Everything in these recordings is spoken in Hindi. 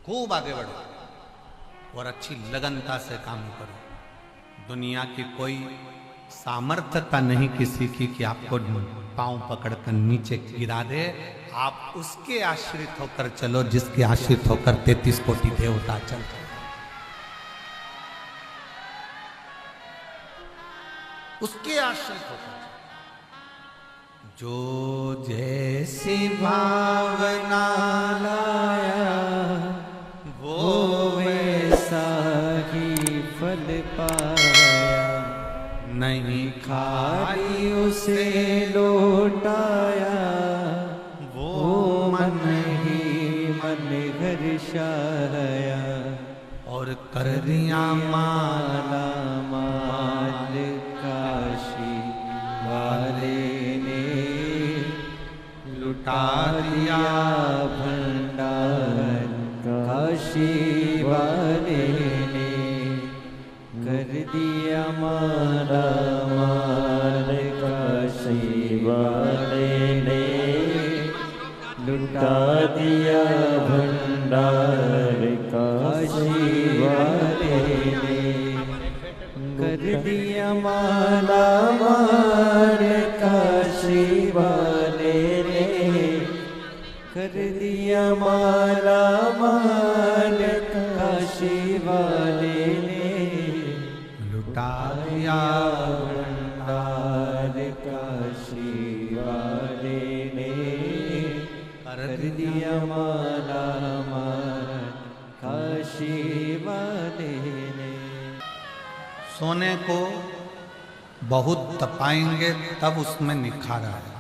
खूब आगे बढ़ो और अच्छी लगनता से काम करो। दुनिया की कोई सामर्थ्यता नहीं किसी की कि आपको पांव पकड़कर नीचे गिरा दे। आप उसके आश्रित होकर चलो जिसके आश्रित होकर 33 कोटि देवता चलते हैं। उसके आश्रित होकर जो जैसी भावना लाया वो वैसा ही फल पाया, नहीं खाली उसे लौटाया, वो मन ही मन हर्षाया, और कर दिया माला माल काशी वाले ने, लुटा दिया भंडार काशी वाले ने, कर दिया माला माल काशी वाले ने, लुटा दिया भंडार काशी वाले ने, कर दिया माला माल काशी वाले ने, कर दिया माला माल काशी वाले ने, लुटा दिया भंडार काशी वाले ने, कर दिया माला माल काशी वाले ने। सोने को बहुत तपाएंगे तब उसमें निखार आएगा।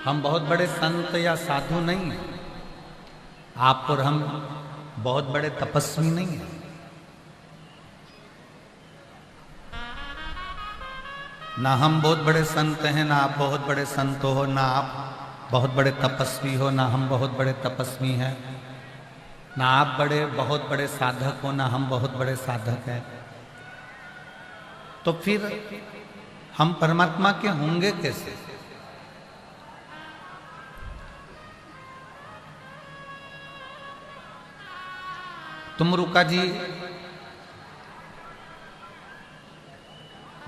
हम बहुत बड़े संत या साधु नहीं हैं, आप और हम बहुत बड़े तपस्वी नहीं हैं। ना हम बहुत बड़े संत हैं, ना आप बहुत बड़े संत हो, ना आप बहुत बड़े तपस्वी हो, ना हम बहुत बड़े तपस्वी हैं, ना आप बहुत बड़े साधक हो, ना हम बहुत बड़े साधक हैं। तो फिर हम परमात्मा के होंगे कैसे? तुमरुका जी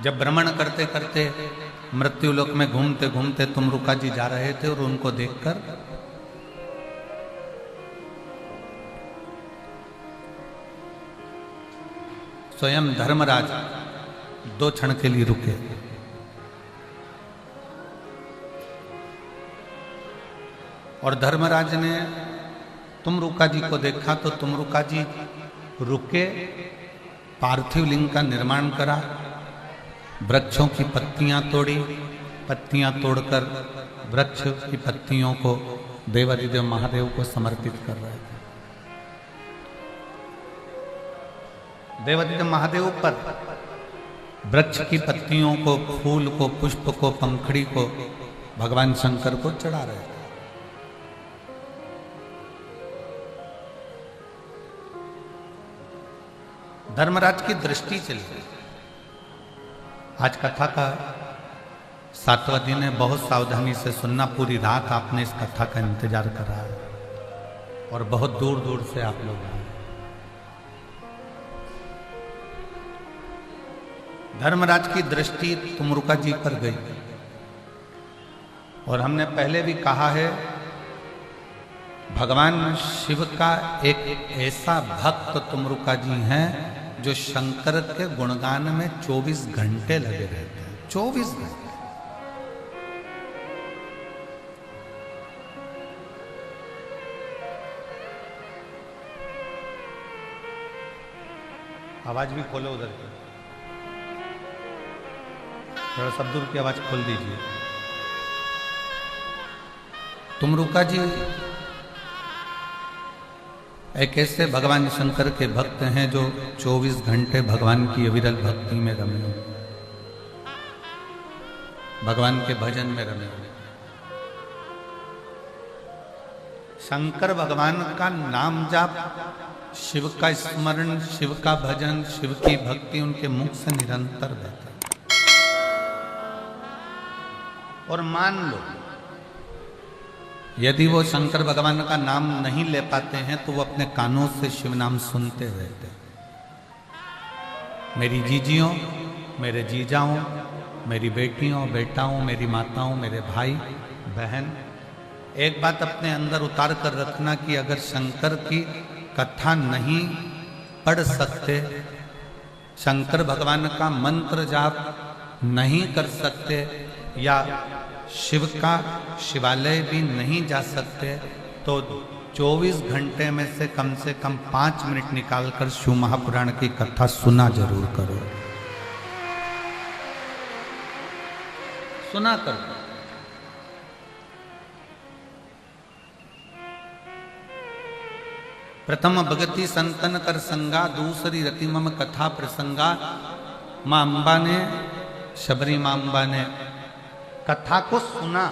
जब भ्रमण करते करते मृत्यु लोक में घूमते घूमते तुमरुका जी जा रहे थे और उनको देखकर स्वयं धर्मराज 2 क्षण के लिए रुके और धर्मराज ने तुमरुका जी को देखा तो तुमरुका जी रुके, पार्थिव लिंग का निर्माण करा, वृक्षों की पत्तियां तोड़ी, पत्तियां तोड़कर वृक्ष की पत्तियों को देवादिदेव महादेव को समर्पित कर रहे थे। देवादिदेव महादेव पर वृक्ष की पत्तियों को, फूल को, पुष्प को, पंखड़ी को भगवान शंकर को चढ़ा रहे थे। धर्मराज की दृष्टि चली गई। आज कथा का 7वां दिन है, बहुत सावधानी से सुनना। पूरी रात आपने इस कथा का इंतजार करा है और बहुत दूर दूर से आप लोग आए। धर्मराज की दृष्टि तुमरुका जी पर गई और हमने पहले भी कहा है, भगवान शिव का एक ऐसा भक्त तुमरुका जी हैं जो शंकर के गुणगान में 24 घंटे लगे रहते हैं। 24 घंटे। आवाज भी खोलो उधर की, थोड़ा सब दूर की आवाज खोल दीजिए। तुमरुका जी एक ऐसे भगवान शंकर के भक्त हैं जो 24 घंटे भगवान की अविरल भक्ति में रमे हुए, भगवान के भजन में रमे हुए। शंकर भगवान का नाम जाप, शिव का स्मरण, शिव का भजन, शिव की भक्ति उनके मुख से निरंतर बहता है। और मान लो यदि वो शंकर भगवान का नाम नहीं ले पाते हैं तो वो अपने कानों से शिव नाम सुनते रहते। मेरी जीजियों, मेरे जीजाओं, मेरी बेटियों बेटाओं, मेरी माताओं, मेरे भाई बहन, एक बात अपने अंदर उतार कर रखना कि अगर शंकर की कथा नहीं पढ़ सकते, शंकर भगवान का मंत्र जाप नहीं कर सकते, या शिव का शिवालय भी नहीं जा सकते, तो 24 घंटे में से कम 5 मिनट निकालकर शिव महापुराण की कथा सुना जरूर करो, सुना करो। प्रथम भगति संतन कर संगा, दूसरी रति मम कथा प्रसंगा। मां अंबा ने, शबरी मां अंबा ने कथा को सुना,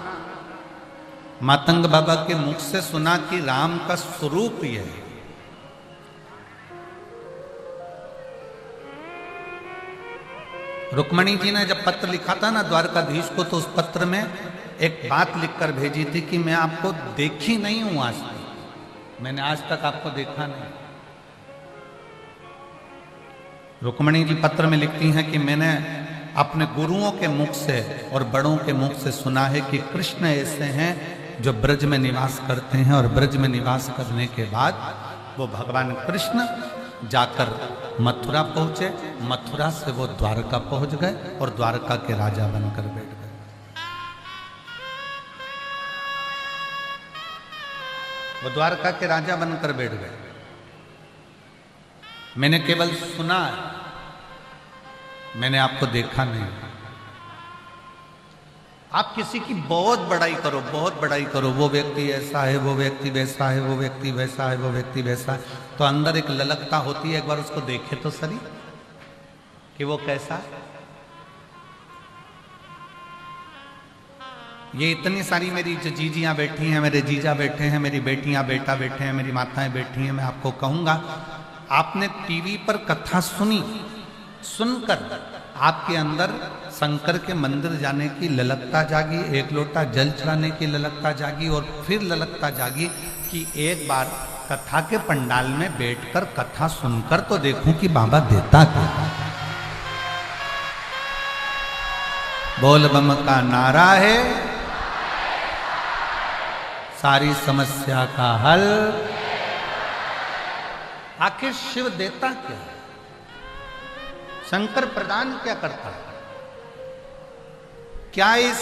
मातंग बाबा के मुख से सुना कि राम का स्वरूप यह है। रुक्मणी जी ने जब पत्र लिखा था ना द्वारकाधीश को, तो उस पत्र में एक बात लिखकर भेजी थी कि मैं आपको देखी नहीं हूं आज तक, मैंने आज तक आपको देखा नहीं। रुक्मणी जी पत्र में लिखती हैं कि मैंने अपने गुरुओं के मुख से और बड़ों के मुख से सुना है कि कृष्ण ऐसे हैं जो ब्रज में निवास करते हैं, और ब्रज में निवास करने के बाद वो भगवान कृष्ण जाकर मथुरा पहुंचे, मथुरा से वो द्वारका पहुंच गए और द्वारका के राजा बनकर बैठ गए। वो द्वारका के राजा बनकर बैठ गए। मैंने केवल सुना है, मैंने आपको देखा नहीं। आप किसी की बहुत बड़ाई करो, बहुत बड़ाई करो, वो व्यक्ति ऐसा है, वो व्यक्ति वैसा है, वो व्यक्ति वैसा है, वो व्यक्ति वैसा है, तो अंदर एक ललकता होती है, एक बार उसको देखे तो सही कि वो कैसा है। ये इतनी सारी मेरी जो जीजियां बैठी हैं, मेरे जीजा बैठे हैं, मेरी बेटियां बेटा बैठे हैं, मेरी माताएं बैठी हैं, मैं आपको कहूंगा, आपने टीवी पर कथा सुनी, सुनकर आपके अंदर शंकर के मंदिर जाने की ललकता जागी, एक लोटा जल चढ़ाने की ललकता जागी, और फिर ललकता जागी कि एक बार कथा के पंडाल में बैठकर कथा सुनकर तो देखूं कि बाबा देता क्या। बोल बम का नारा है, सारी समस्या का हल। आखिर शिव देता क्या है, शंकर प्रदान क्या करता है? क्या इस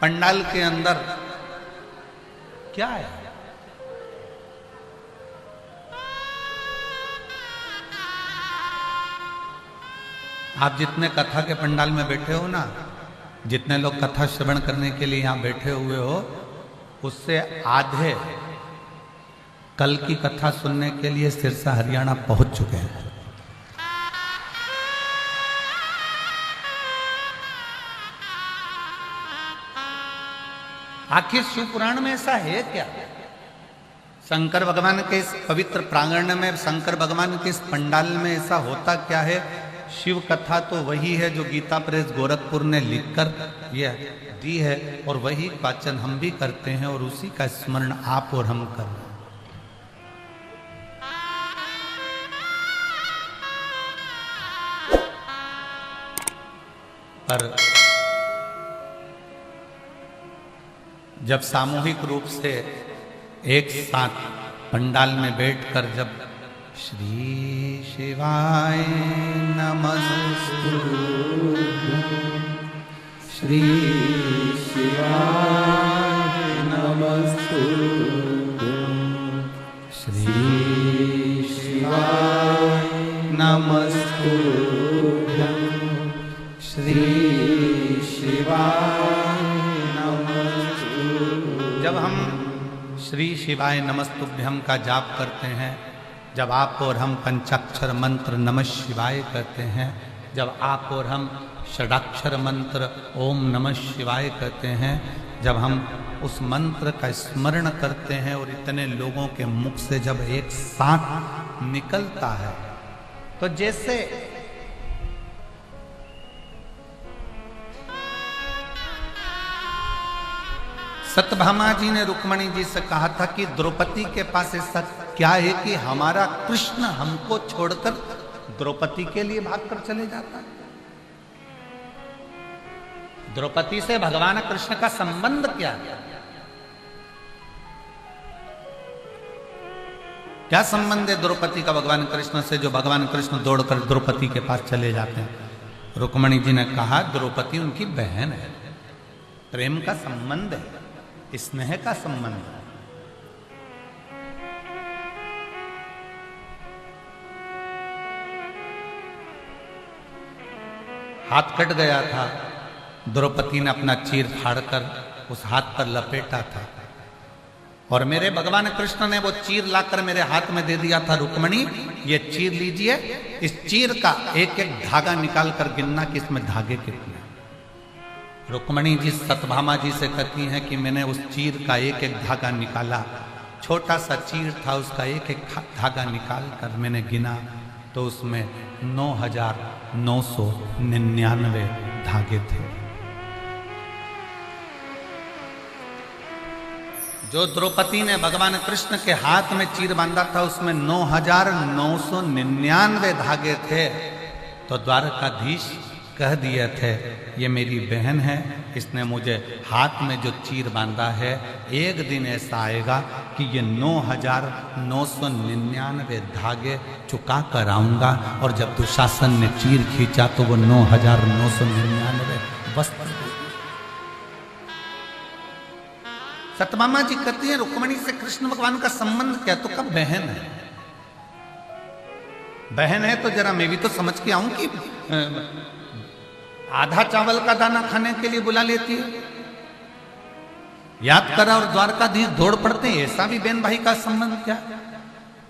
पंडाल के अंदर क्या है? आप जितने कथा के पंडाल में बैठे हो ना, जितने लोग कथा श्रवण करने के लिए यहां बैठे हुए हो, उससे आधे कल की कथा सुनने के लिए सिरसा हरियाणा पहुंच चुके हैं। आखिर शिव पुराण में ऐसा है क्या? शंकर भगवान के इस पवित्र प्रांगण में, शंकर भगवान के इस पंडाल में ऐसा होता क्या है? शिव कथा तो वही है जो गीता प्रेस गोरखपुर ने लिखकर यह दी है, और वही वाचन हम भी करते हैं, और उसी का स्मरण आप और हम कर रहे हैं। पर जब सामूहिक रूप से एक साथ पंडाल में बैठकर जब श्री शिवाय नमस्तुभ्यं, श्री शिवाय नमस्तुभ्यं, श्री शिवाय नमस्तुभ्यं, श्री शिवाय नमस्तुभ्यं। जब हम श्री शिवाय नमस्तुभ्यं का जाप करते हैं, जब आप और हम पंचाक्षर मंत्र नमः शिवाय कहते हैं, जब आप और हम षडाक्षर मंत्र ओम नमः शिवाय कहते हैं, जब हम उस मंत्र का स्मरण करते हैं और इतने लोगों के मुख से जब एक साथ निकलता है, तो जैसे सत्यभामा जी ने रुक्मणी जी से कहा था कि द्रौपदी के पास ऐसा क्या है कि हमारा कृष्ण हमको छोड़कर द्रौपदी के लिए भागकर चले जाता है। द्रौपदी से भगवान कृष्ण का संबंध क्या है? क्या संबंध है द्रौपदी का भगवान कृष्ण से, जो भगवान कृष्ण दौड़कर द्रौपदी के पास चले जाते हैं? रुक्मणी जी ने कहा द्रौपदी उनकी बहन है, प्रेम का संबंध है, स्नेह का संबंध है। हाथ कट गया था, द्रौपदी ने अपना चीर फाड़कर उस हाथ पर लपेटा था और मेरे भगवान कृष्ण ने वो चीर लाकर मेरे हाथ में दे दिया था। रुक्मणी, ये चीर लीजिए, इस चीर का एक एक धागा निकाल कर गिनना कि इसमें धागे कितने। रुक्मणी जी सत्यभामा जी से कहती हैं कि मैंने उस चीर का एक एक धागा निकाला, छोटा सा चीर था, उसका एक एक धागा निकाल कर मैंने गिना तो उसमें 9,999 धागे थे। जो द्रौपदी ने भगवान कृष्ण के हाथ में चीर बांधा था उसमें 9,999 धागे थे। तो द्वारकाधीश कह दिए थे ये मेरी बहन है, इसने मुझे हाथ में जो चीर बांधा है, एक दिन ऐसा आएगा कि ये 9,999 धागे चुका कर आऊंगा। और जब दुशासन ने चीर खींचा तो वो 9,999 वस्त्र। सत्यभामा जी कहती है रुक्मणी से कृष्ण भगवान का संबंध क्या? तो कब बहन है, बहन है तो जरा मैं भी तो समझ के आऊं कि आधा चावल का दाना खाने के लिए बुला लेती है, याद करा और द्वारकाधीश दौड़ पड़ते हैं, ऐसा भी बहन भाई का संबंध क्या?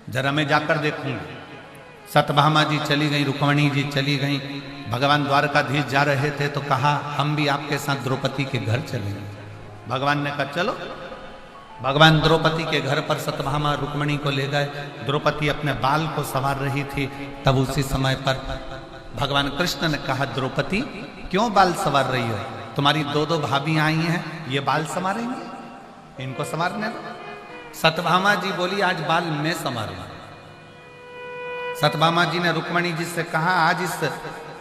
जरा मैं जाकर देखूंगा। सत्यभामा जी चली गई, रुक्मणी जी चली गई, भगवान द्वारकाधीश जा रहे थे तो कहा हम भी आपके साथ द्रौपदी के घर चलेंगे। भगवान ने कहा चलो। भगवान द्रौपदी के घर पर सत्यभामा रुक्मणी को ले गए। द्रौपदी अपने बाल को संवार रही थी, तब उसी समय पर भगवान कृष्ण ने कहा द्रौपदी क्यों बाल संवार रही हो? तुम्हारी दो दो भाभी आई हैं, ये बाल संवारेंगे, इनको संवारने दो। सत्यभामा जी बोली आज बाल मैं संवारूंगा। सत्यभामा जी ने रुक्मणी जी से कहा आज इस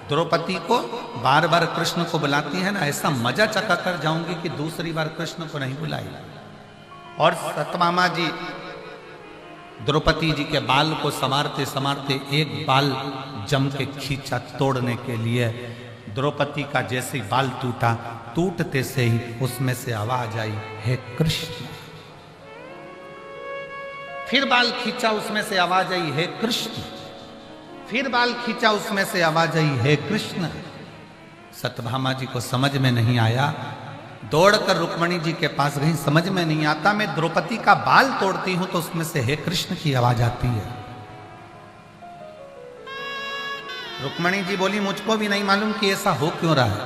द्रौपदी को बार बार कृष्ण को बुलाती है ना, ऐसा मजा चका कर जाऊंगी कि दूसरी बार कृष्ण को नहीं बुलाई। और सत्यभामा जी द्रौपदी जी के बाल को संवारते संवारते एक बाल जम के खींचा तोड़ने के लिए। द्रौपदी का जैसे ही बाल टूटा, टूटते से ही उसमें से आवाज आई हे कृष्ण। फिर बाल खींचा, उसमें से आवाज आई हे कृष्ण। फिर बाल खींचा, उसमें से आवाज आई हे कृष्ण। सत्यभामा जी को समझ में नहीं आया, दौड़कर रुक्मणी जी के पास गई, समझ में नहीं आता, मैं द्रौपदी का बाल तोड़ती हूं तो उसमें से हे कृष्ण की आवाज आती है। रुक्मणी जी बोली मुझको भी नहीं मालूम कि ऐसा हो क्यों रहा है।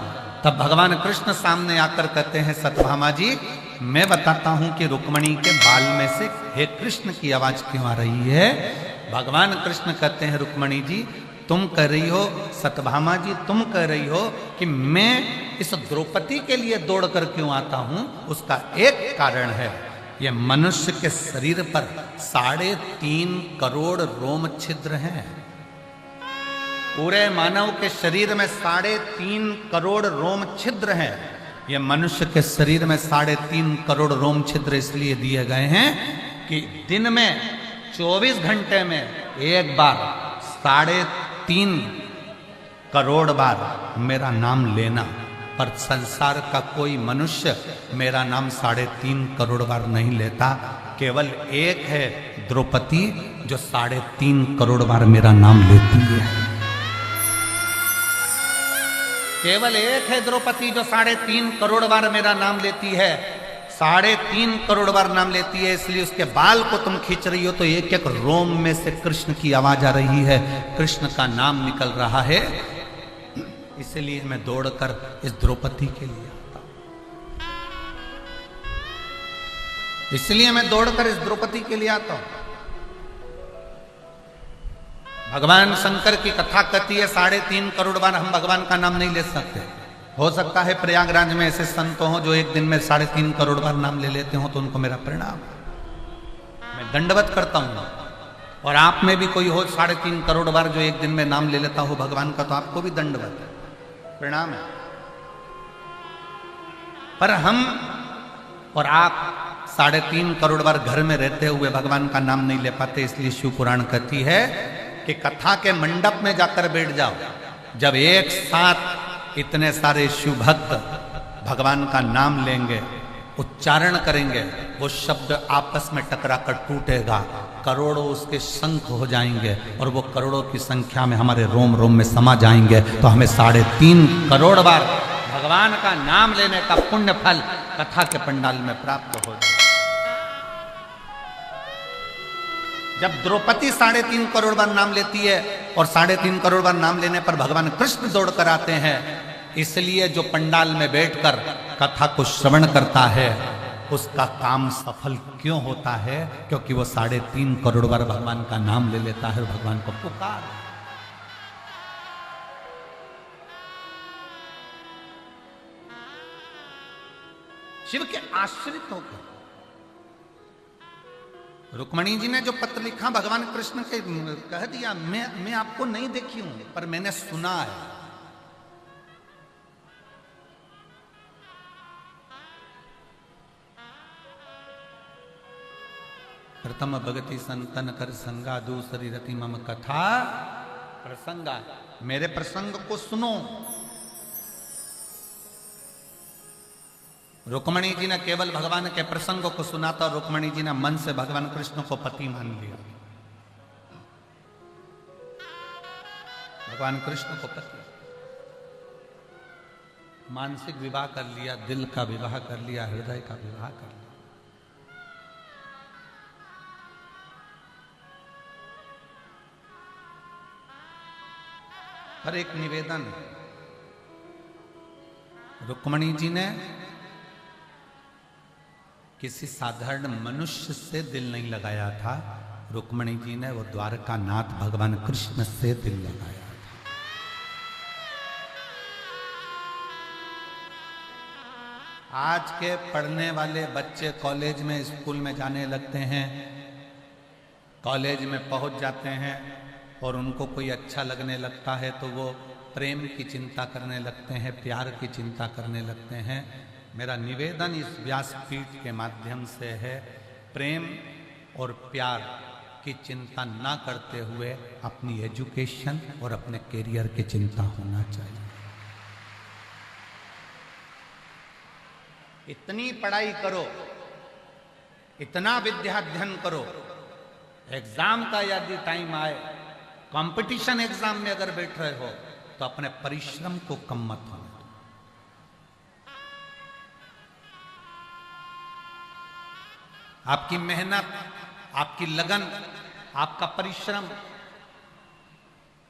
तब भगवान कृष्ण सामने आकर कहते हैं सत्यभामा जी मैं बताता हूं कि रुक्मणी के बाल में से हे कृष्ण की आवाज क्यों आ रही है। भगवान कृष्ण कहते हैं रुक्मणी जी तुम कह रही हो, सत्यभामा जी तुम कह रही हो कि मैं इस द्रौपदी के लिए दौड़कर क्यों आता हूं, उसका एक कारण है ये मनुष्य के शरीर पर 3.5 करोड़ रोम छिद्र हैं। पूरे मानव के शरीर में 3.5 करोड़ रोम छिद्र हैं। ये मनुष्य के शरीर में 3.5 करोड़ रोम छिद्र इसलिए दिए गए हैं कि दिन में 24 घंटे में एक बार 3.5 करोड़ बार मेरा नाम लेना। पर संसार का कोई मनुष्य मेरा नाम 3.5 करोड़ बार नहीं लेता। केवल एक है द्रौपदी जो 3.5 करोड़ बार मेरा नाम लेती है। केवल एक है द्रौपदी जो 3.5 करोड़ बार मेरा नाम लेती है। 3.5 करोड़ बार नाम लेती है, इसलिए उसके बाल को तुम खींच रही हो तो एक एक रोम में से कृष्ण की आवाज आ रही है, कृष्ण का नाम निकल रहा है। इसलिए मैं दौड़कर इस द्रौपदी के लिए आता हूं, इसलिए मैं दौड़कर इस द्रौपदी के लिए आता हूं। भगवान शंकर की कथा कहती है 3.5 करोड़ बार हम भगवान का नाम नहीं ले सकते। हो सकता है प्रयागराज में ऐसे संत हों जो एक दिन में 3.5 करोड़ बार नाम ले लेते हो, तो उनको मेरा प्रणाम। मैं दंडवत करता हूं। और आप में भी कोई हो 3.5 करोड़ बार जो एक दिन में नाम ले लेता हो भगवान का, तो आपको भी दंडवत प्रणाम है। पर हम और आप 3.5 करोड़ बार घर में रहते हुए भगवान का नाम नहीं ले पाते। इसलिए शिव पुराण कहती है कि कथा के मंडप में जाकर बैठ जाओ। जब एक साथ इतने सारे शिव भक्त भगवान का नाम लेंगे, उच्चारण करेंगे, वो शब्द आपस में टकरा कर टूटेगा, करोड़ों उसके शंख हो जाएंगे और वो करोड़ों की संख्या में हमारे रोम रोम में समा जाएंगे। तो हमें 3.5 करोड़ बार भगवान का नाम लेने का पुण्य फल कथा के पंडाल में प्राप्त हो जाए। जब द्रौपदी 3.5 करोड़ बार नाम लेती है और 3.5 करोड़ बार नाम लेने पर भगवान कृष्ण दौड़ कर आते हैं, इसलिए जो पंडाल में बैठकर कथा को श्रवण करता है उसका काम सफल क्यों होता है? क्योंकि वो 3.5 करोड़ बार भगवान का नाम ले लेता है और भगवान को पुकार। शिव के आश्रित होकर रुक्मणी जी ने जो पत्र लिखा भगवान कृष्ण के कह दिया, मैं आपको नहीं देखी हूं पर मैंने सुना है। प्रथम भगति संतन कर संगा, दूसरी रति मम कथा प्रसंगा। मेरे प्रसंग को सुनो। रुक्मणी जी ने केवल भगवान के प्रसंग को सुना था। रुक्मणी जी ने मन से भगवान कृष्ण को पति मान लिया। भगवान कृष्ण को पति, मानसिक विवाह कर लिया, दिल का विवाह कर लिया, हृदय का विवाह कर लिया। पर एक निवेदन, रुक्मणी जी ने किसी साधारण मनुष्य से दिल नहीं लगाया था। रुक्मणी जी ने वो द्वारका नाथ भगवान कृष्ण से दिल लगाया था। आज के पढ़ने वाले बच्चे कॉलेज में, स्कूल में जाने लगते हैं, कॉलेज में पहुंच जाते हैं और उनको कोई अच्छा लगने लगता है तो वो प्रेम की चिंता करने लगते हैं, प्यार की चिंता करने लगते हैं। मेरा निवेदन इस व्यासपीठ के माध्यम से है, प्रेम और प्यार की चिंता ना करते हुए अपनी एजुकेशन और अपने करियर की चिंता होना चाहिए। इतनी पढ़ाई करो, इतना विद्याध्ययन करो, एग्जाम का यदि टाइम आए, कंपटीशन एग्जाम में अगर बैठ रहे हो तो अपने परिश्रम को कम मत होने दो। आपकी मेहनत, आपकी लगन, आपका परिश्रम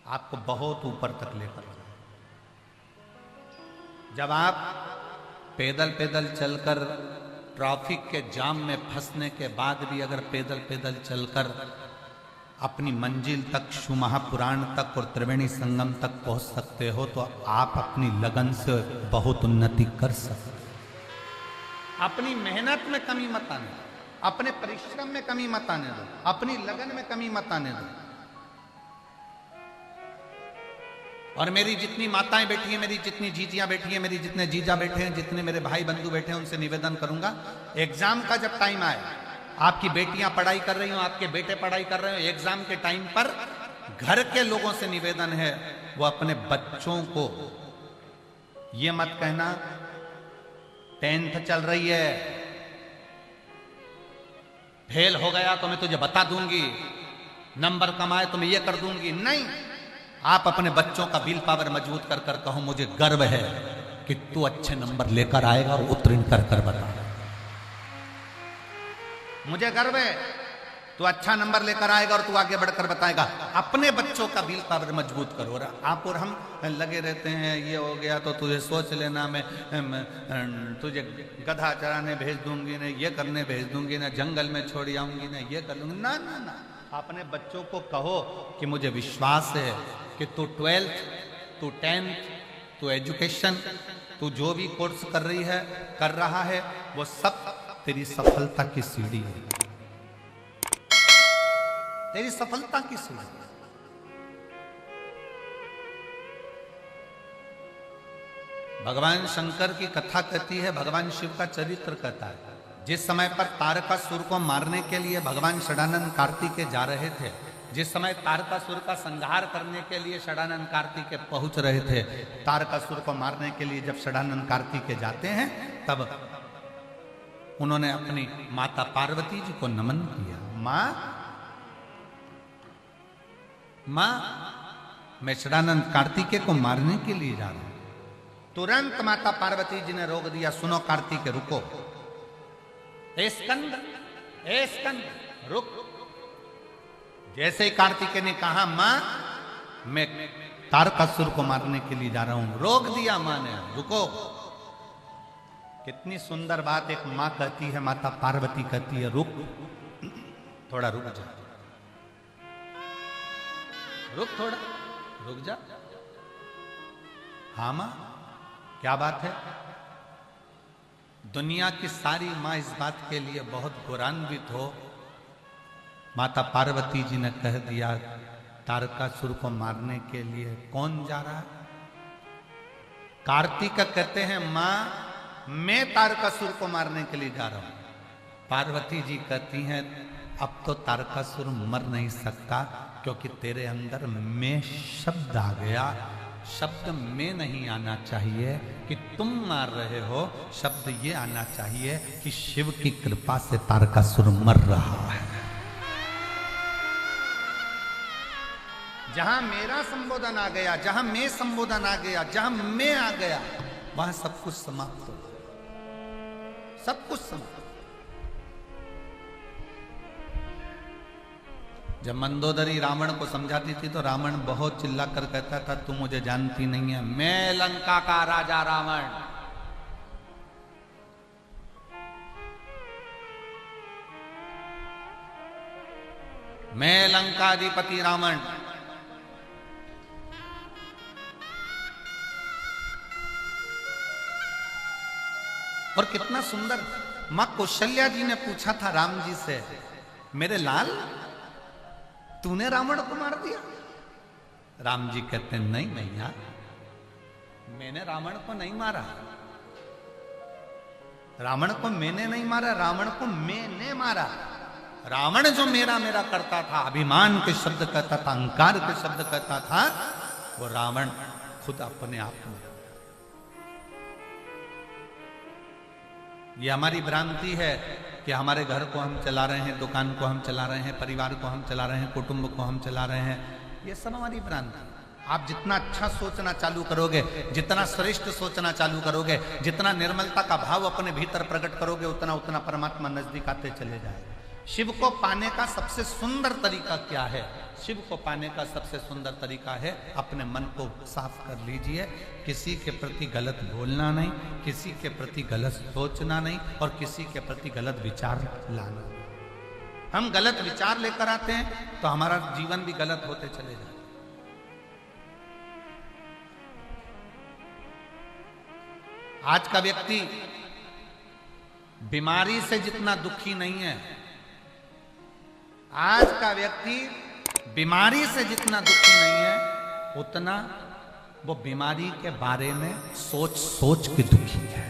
आपको बहुत ऊपर तक लेकर जाए। जब आप पैदल पैदल चलकर ट्रैफिक के जाम में फंसने के बाद भी अगर पैदल पैदल चलकर अपनी मंजिल तक, शिवमहापुराण तक और त्रिवेणी संगम तक पहुंच सकते हो तो आप अपनी लगन से बहुत उन्नति कर सकते हो। अपनी मेहनत में कमी मत आने दो, अपने परिश्रम में कमी मत आने दो, अपनी लगन में कमी मत आने दो। और मेरी जितनी माताएं बैठी हैं, मेरी जितनी जीजियां बैठी हैं, मेरी जितने जीजा बैठे हैं, जितने मेरे भाई बंधु बैठे हैं, उनसे निवेदन करूंगा, एग्जाम का जब टाइम आए, आपकी बेटियां पढ़ाई कर रही हो, आपके बेटे पढ़ाई कर रहे हो, एग्जाम के टाइम पर घर के लोगों से निवेदन है वो अपने बच्चों को ये मत कहना 10th चल रही है, फेल हो गया तो मैं तुझे बता दूंगी, नंबर कम आए तो मैं ये कर दूंगी। नहीं, आप अपने बच्चों का विल पावर मजबूत कर कर कहो मुझे गर्व है कि तू अच्छे नंबर लेकर आएगा और उत्तीर्ण कर कर बता। मुझे गर्व है तू अच्छा नंबर लेकर आएगा और तू आगे बढ़कर बताएगा। अपने बच्चों का विल पावर मजबूत करो। और आप और हम लगे रहते हैं, ये हो गया तो तुझे सोच लेना, मैं तुझे गधा चराने भेज दूंगी, ना ये करने भेज दूंगी, ना जंगल में छोड़ आऊंगी, ना ये कर लूंगी। ना ना ना, अपने बच्चों को कहो कि मुझे विश्वास है कि तू 12th, तू 10th, तू एजुकेशन तू जो भी कोर्स कर रही है, कर रहा है, वो सब तेरी सफलता की सीढ़ी है, तेरी सफलता की सीढ़ी। भगवान शंकर की कथा कहती है, भगवान शिव का चरित्र कहता है। जिस समय पर तारकासुर को मारने के लिए भगवान षडानंद कार्तिकेय जा रहे थे, जिस समय तारकासुर का संहार करने के लिए षडानंद कार्तिकेय पहुंच रहे थे, तारकासुर को मारने के लिए जब षडानंद कार्तिकेय जाते हैं, तब उन्होंने अपनी माता पार्वती जी को नमन किया। मां, मैं षडानंद कार्तिकेय को मारने के लिए जा रहा हूं। तुरंत माता पार्वती जी ने रोक दिया, सुनो कार्तिकेय रुको, ए स्कंद रुक। जैसे ही कार्तिकेय ने कहा मां मैं तारकासुर को मारने के लिए जा रहा हूं, रोक दिया मां ने, रुको। कितनी सुंदर बात एक मां कहती है, माता पार्वती कहती है रुक, थोड़ा रुक जा, रुक थोड़ा रुक जा। हाँ मां, क्या बात है? दुनिया की सारी मां इस बात के लिए बहुत गौरवान्वित हो। माता पार्वती जी ने कह दिया तारकासुर को मारने के लिए कौन जा रहा है? कार्तिक कहते हैं मां मैं तारकासुर को मारने के लिए जा रहा हूं। पार्वती जी कहती हैं अब तो तारकासुर मर नहीं सकता, क्योंकि तेरे अंदर मैं शब्द आ गया। शब्द में नहीं आना चाहिए कि तुम मार रहे हो, शब्द ये आना चाहिए कि शिव की कृपा से तारकासुर मर रहा है। जहां मेरा संबोधन आ गया, जहां मैं संबोधन आ गया, जहां मैं आ गया, वहां सब कुछ समाप्त हो, सब कुछ समाप्त। जब मंदोदरी रावण को समझाती थी तो रावण बहुत चिल्ला कर कहता था तू मुझे जानती नहीं है, मैं लंका का राजा रावण। मैं लंकाधिपति रावण। और कितना सुंदर मां कौशल्या जी ने पूछा था राम जी से, मेरे लाल तूने रावण को मार दिया? राम जी कहते नहीं मैया, मैंने रावण को नहीं मारा, रावण को मैंने नहीं मारा, रावण को मैंने मारा। रावण जो मेरा मेरा करता था, अभिमान के शब्द कहता था, अहंकार के शब्द कहता था, वो रावण खुद अपने आप में। ये हमारी भ्रांति है कि हमारे घर को हम चला रहे हैं, दुकान को हम चला रहे हैं, परिवार को हम चला रहे हैं, कुटुंब को हम चला रहे हैं, ये सब हमारी भ्रांति। आप जितना अच्छा सोचना चालू करोगे, जितना श्रेष्ठ सोचना चालू करोगे, जितना निर्मलता का भाव अपने भीतर प्रकट करोगे, उतना उतना परमात्मा नजदीक आते चले जाएगा। शिव को पाने का सबसे सुंदर तरीका क्या है? शिव को पाने का सबसे सुंदर तरीका है अपने मन को साफ कर लीजिए। किसी के प्रति गलत बोलना नहीं, किसी के प्रति गलत सोचना नहीं, और किसी के प्रति गलत विचार लाना। हम गलत विचार लेकर आते हैं तो हमारा जीवन भी गलत होते चले जाते। आज का व्यक्ति बीमारी से जितना दुखी नहीं है, आज का व्यक्ति बीमारी से जितना दुखी नहीं है, उतना वो बीमारी के बारे में सोच सोच के दुखी है।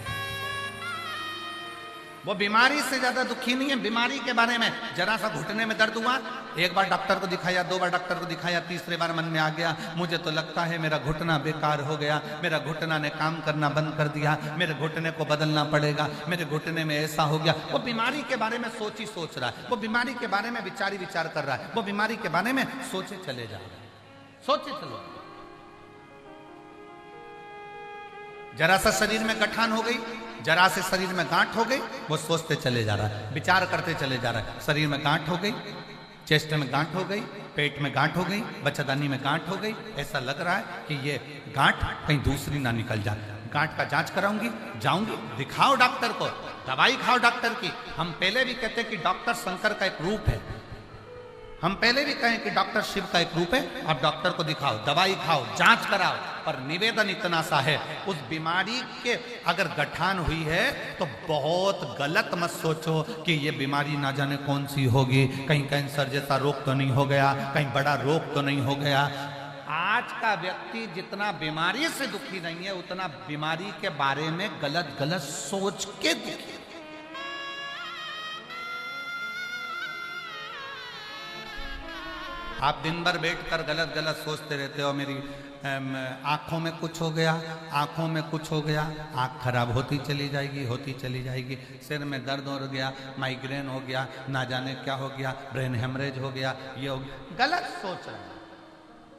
वो बीमारी से ज्यादा दुखी नहीं है, बीमारी के बारे में जरा सा घुटने में दर्द हुआ, एक बार डॉक्टर को दिखाया, दो बार डॉक्टर को दिखाया, तीसरे बार मन में आ गया मुझे तो लगता है मेरा घुटना बेकार हो गया, मेरा घुटना ने काम करना बंद कर दिया, मेरे घुटने को बदलना पड़ेगा, मेरे घुटने में ऐसा हो गया। वो बीमारी के बारे में सोच ही सोच रहा है, वो बीमारी के बारे में विचार ही विचार कर रहा है, वो बीमारी के बारे में सोचे चले जा रहा है, सोचे चलो। जरा सा शरीर में गठान हो गई, जरा से शरीर में गांठ हो गई, वो सोचते चले जा रहा है, विचार करते चले जा रहा है। शरीर में गांठ हो गई, चेस्ट में गांठ हो गई, पेट में गांठ हो गई, बच्चादानी में गांठ हो गई, ऐसा लग रहा है कि ये गांठ कहीं दूसरी ना निकल जाए। गांठ का जांच कराऊंगी, जाऊंगी, दिखाओ डॉक्टर को, दवाई खाओ डॉक्टर की। हम पहले भी कहते कि डॉक्टर शंकर का एक रूप है, हम पहले भी कहें कि डॉक्टर शिव का एक रूप है, आप डॉक्टर को दिखाओ, दवाई खाओ, जांच कराओ, पर निवेदन इतना सा है, उस बीमारी के अगर गठान हुई है तो बहुत गलत मत सोचो कि ये बीमारी ना जाने कौन सी होगी, कहीं कैंसर जैसा रोग तो नहीं हो गया, कहीं बड़ा रोग तो नहीं हो गया। आज का व्यक्ति जितना बीमारी से दुखी नहीं है, उतना बीमारी के बारे में गलत गलत सोच के दुखी है। आप दिन भर बैठकर गलत गलत सोचते रहते हो, मेरी आंखों में कुछ हो गया, आंखों में कुछ हो गया, आंख खराब होती चली जाएगी, होती चली जाएगी, सिर में दर्द हो गया, माइग्रेन हो गया, ना जाने क्या हो गया, ब्रेन हेमरेज हो गया, ये हो गया, गलत सोच रहे हैं।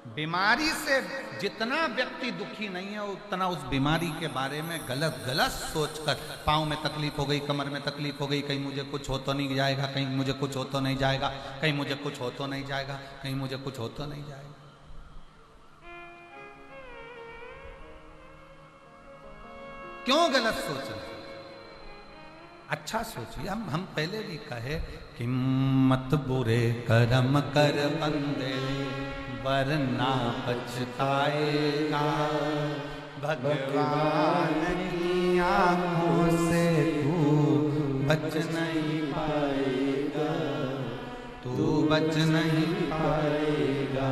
बीमारी से जितना व्यक्ति दुखी नहीं है, उतना उस बीमारी के बारे में गलत गलत सोचकर, पाँव में तकलीफ हो गई, कमर में तकलीफ हो गई, कहीं मुझे कुछ हो तो नहीं जाएगा, कहीं मुझे कुछ हो तो नहीं जाएगा, कहीं मुझे कुछ हो तो नहीं जाएगा, कहीं मुझे कुछ हो तो नहीं जाएगा। क्यों गलत सोच रहे? अच्छा सोचिए। हम पहले भी कहे कि मत बुरे कर्म कर बंदे, वरना पछताएगा, भगवान की आंखों से तू बच नहीं पाएगा, तू बच नहीं पाएगा।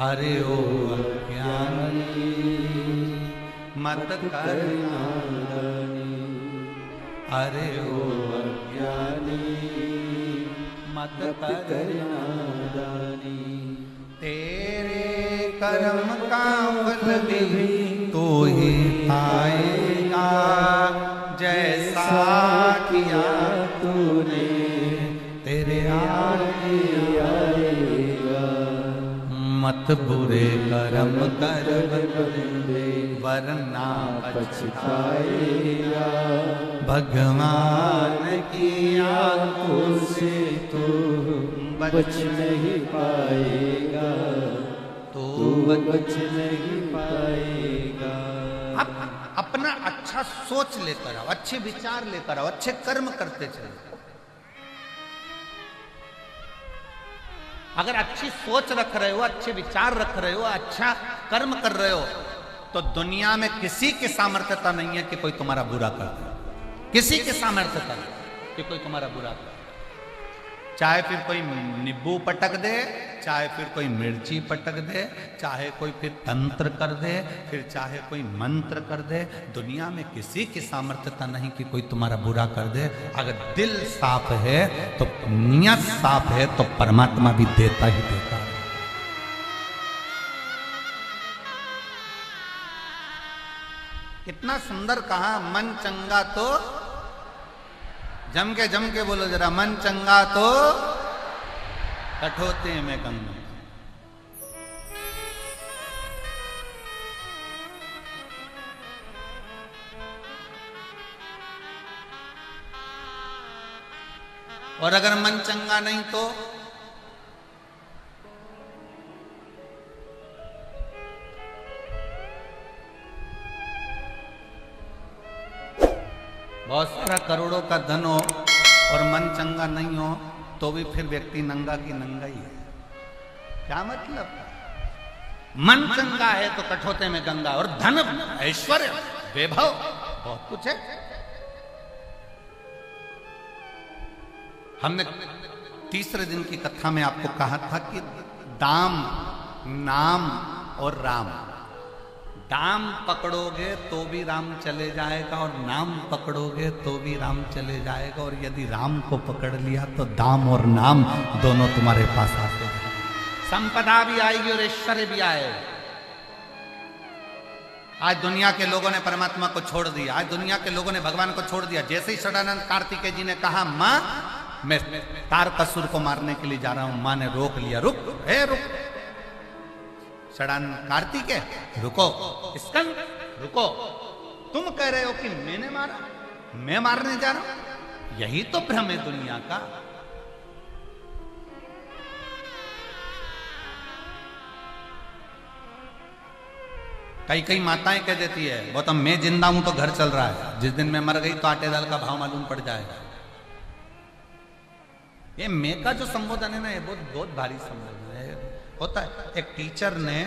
अरे ओ अज्ञानी मत कर नादानी, अरे ओ अज्ञानी मत कर नादानी। तेरे कर्म का फल भी तो ही पाएगा, जैसा किया तूने तेरे आगे आएगा। मत बुरे कर्म कर बंदे, वरना पछताएगा, भगवान की आंखों से तो बच नहीं पाएगा, तो बच नहीं पाएगा। अब अपना अच्छा सोच लेकर आओ, अच्छे विचार लेकर आओ, अच्छे कर्म करते चले। अगर अच्छी सोच रख रहे हो, अच्छे विचार रख रहे हो, अच्छा कर्म कर रहे हो, तो दुनिया में किसी की सामर्थ्यता नहीं है कि कोई तुम्हारा बुरा कर दे। किसी की सामर्थ्यता नहीं कि कोई तुम्हारा बुरा कर दे। चाहे फिर कोई नींबू पटक दे, चाहे फिर कोई मिर्ची पटक दे, चाहे कोई फिर तंत्र कर दे, फिर चाहे कोई मंत्र कर दे, दुनिया में किसी की सामर्थ्यता नहीं कि कोई तुम्हारा बुरा कर दे। अगर दिल साफ है तो नियत साफ है तो परमात्मा भी देता ही देता है। कितना सुंदर कहा, मन चंगा तो जम के बोलो जरा, मन चंगा तो कठोते में गंगा। और अगर मन चंगा नहीं तो बहुत सारा करोड़ों का धन हो और मन चंगा नहीं हो तो भी फिर व्यक्ति नंगा की नंगा ही है। क्या मतलब? मन चंगा है तो कठोते में गंगा, और धन, ऐश्वर्य, वैभव, बहुत कुछ है। हमने तीसरे दिन की कथा में आपको कहा था कि दाम, नाम और राम। दाम पकड़ोगे तो भी राम चले जाएगा, और नाम पकड़ोगे तो भी राम चले जाएगा, और यदि राम को पकड़ लिया तो दाम और नाम दोनों तुम्हारे पास आते हैं। संपदा भी आएगी और ऐश्वर्य भी आएगा। आज दुनिया के लोगों ने परमात्मा को छोड़ दिया, आज दुनिया के लोगों ने भगवान को छोड़ दिया। जैसे ही सदानंद कार्तिकेय जी ने कहा, माँ मैं तारकासुर को मारने के लिए जा रहा हूं, माँ ने रोक लिया, रुक, रुक, सदानंद कार्तिकेय रुको, स्कंद रुको, तुम कह रहे हो कि मैंने मारा, मैं मारने जा रहा हूं? यही तो भ्रम है दुनिया का। कई माताएं कह देती है, बहुत मैं जिंदा हूं तो घर चल रहा है, जिस दिन मैं मर गई तो आटे दाल का भाव मालूम पड़ जाएगा। ये मैं का जो संबोधन है ना, ये बहुत बहुत भारी संबोधन है। होता है, एक टीचर ने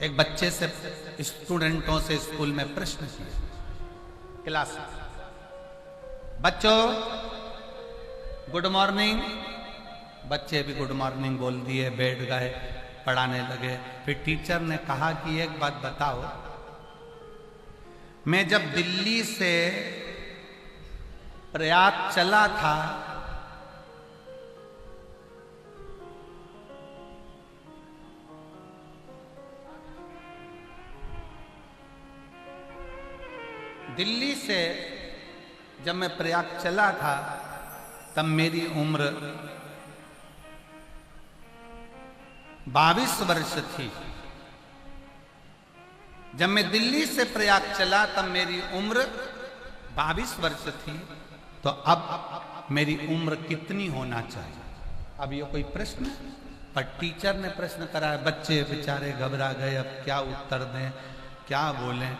एक बच्चे से, स्टूडेंटों से स्कूल में प्रश्न किया क्लास में, बच्चों गुड मॉर्निंग। बच्चे भी गुड मॉर्निंग बोल दिए, बैठ गए, पढ़ाने लगे। फिर टीचर ने कहा कि एक बात बताओ, मैं जब दिल्ली से प्रयाग चला था दिल्ली से जब मैं प्रयाग चला था तब मेरी उम्र 22 वर्ष थी। जब मैं दिल्ली से प्रयाग चला तब मेरी उम्र 22 वर्ष थी, तो अब मेरी उम्र कितनी होना चाहिए? अब ये कोई प्रश्न है? पर टीचर ने प्रश्न करा है, बच्चे बेचारे घबरा गए, अब क्या उत्तर दें, क्या बोलें।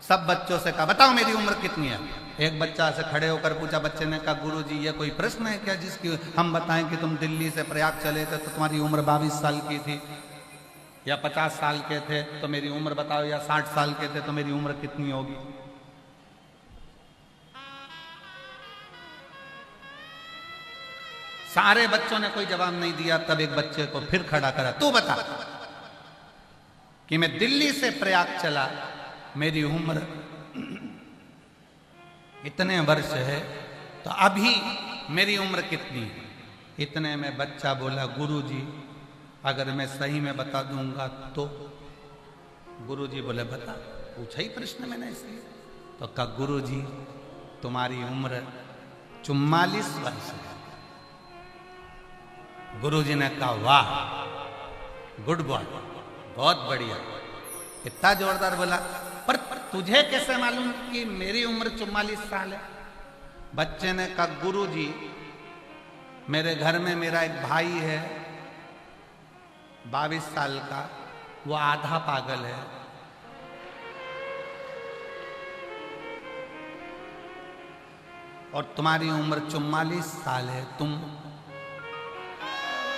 सब बच्चों से कहा बताओ मेरी उम्र कितनी है। एक बच्चा से खड़े होकर पूछा, बच्चे ने कहा गुरुजी ये कोई प्रश्न है क्या जिसकी हम बताएं कि तुम दिल्ली से प्रयाग चले थे तो तुम्हारी उम्र 22 साल की थी, या 50 साल के थे तो मेरी उम्र बताओ, या 60 साल के थे तो मेरी उम्र कितनी होगी? सारे बच्चों ने कोई जवाब नहीं दिया। तब एक बच्चे को फिर खड़ा करा, तू बता कि मैं दिल्ली से प्रयाग चला, मेरी उम्र इतने वर्ष है, तो अभी मेरी उम्र कितनी है? इतने में बच्चा बोला, गुरुजी अगर मैं सही में बता दूंगा तो? गुरुजी बोले बता, पूछा ही प्रश्न मैंने इसलिए। तो कहा गुरुजी तुम्हारी उम्र 44 वर्ष है। गुरुजी ने कहा वाह, गुड बॉय, बहुत बढ़िया, कितना जोरदार बोला। पर तुझे कैसे मालूम कि मेरी उम्र 44 साल है? बच्चे ने कहा गुरुजी मेरे घर में मेरा एक भाई है 22 साल का, वो आधा पागल है। और तुम्हारी उम्र 44 साल है, तुम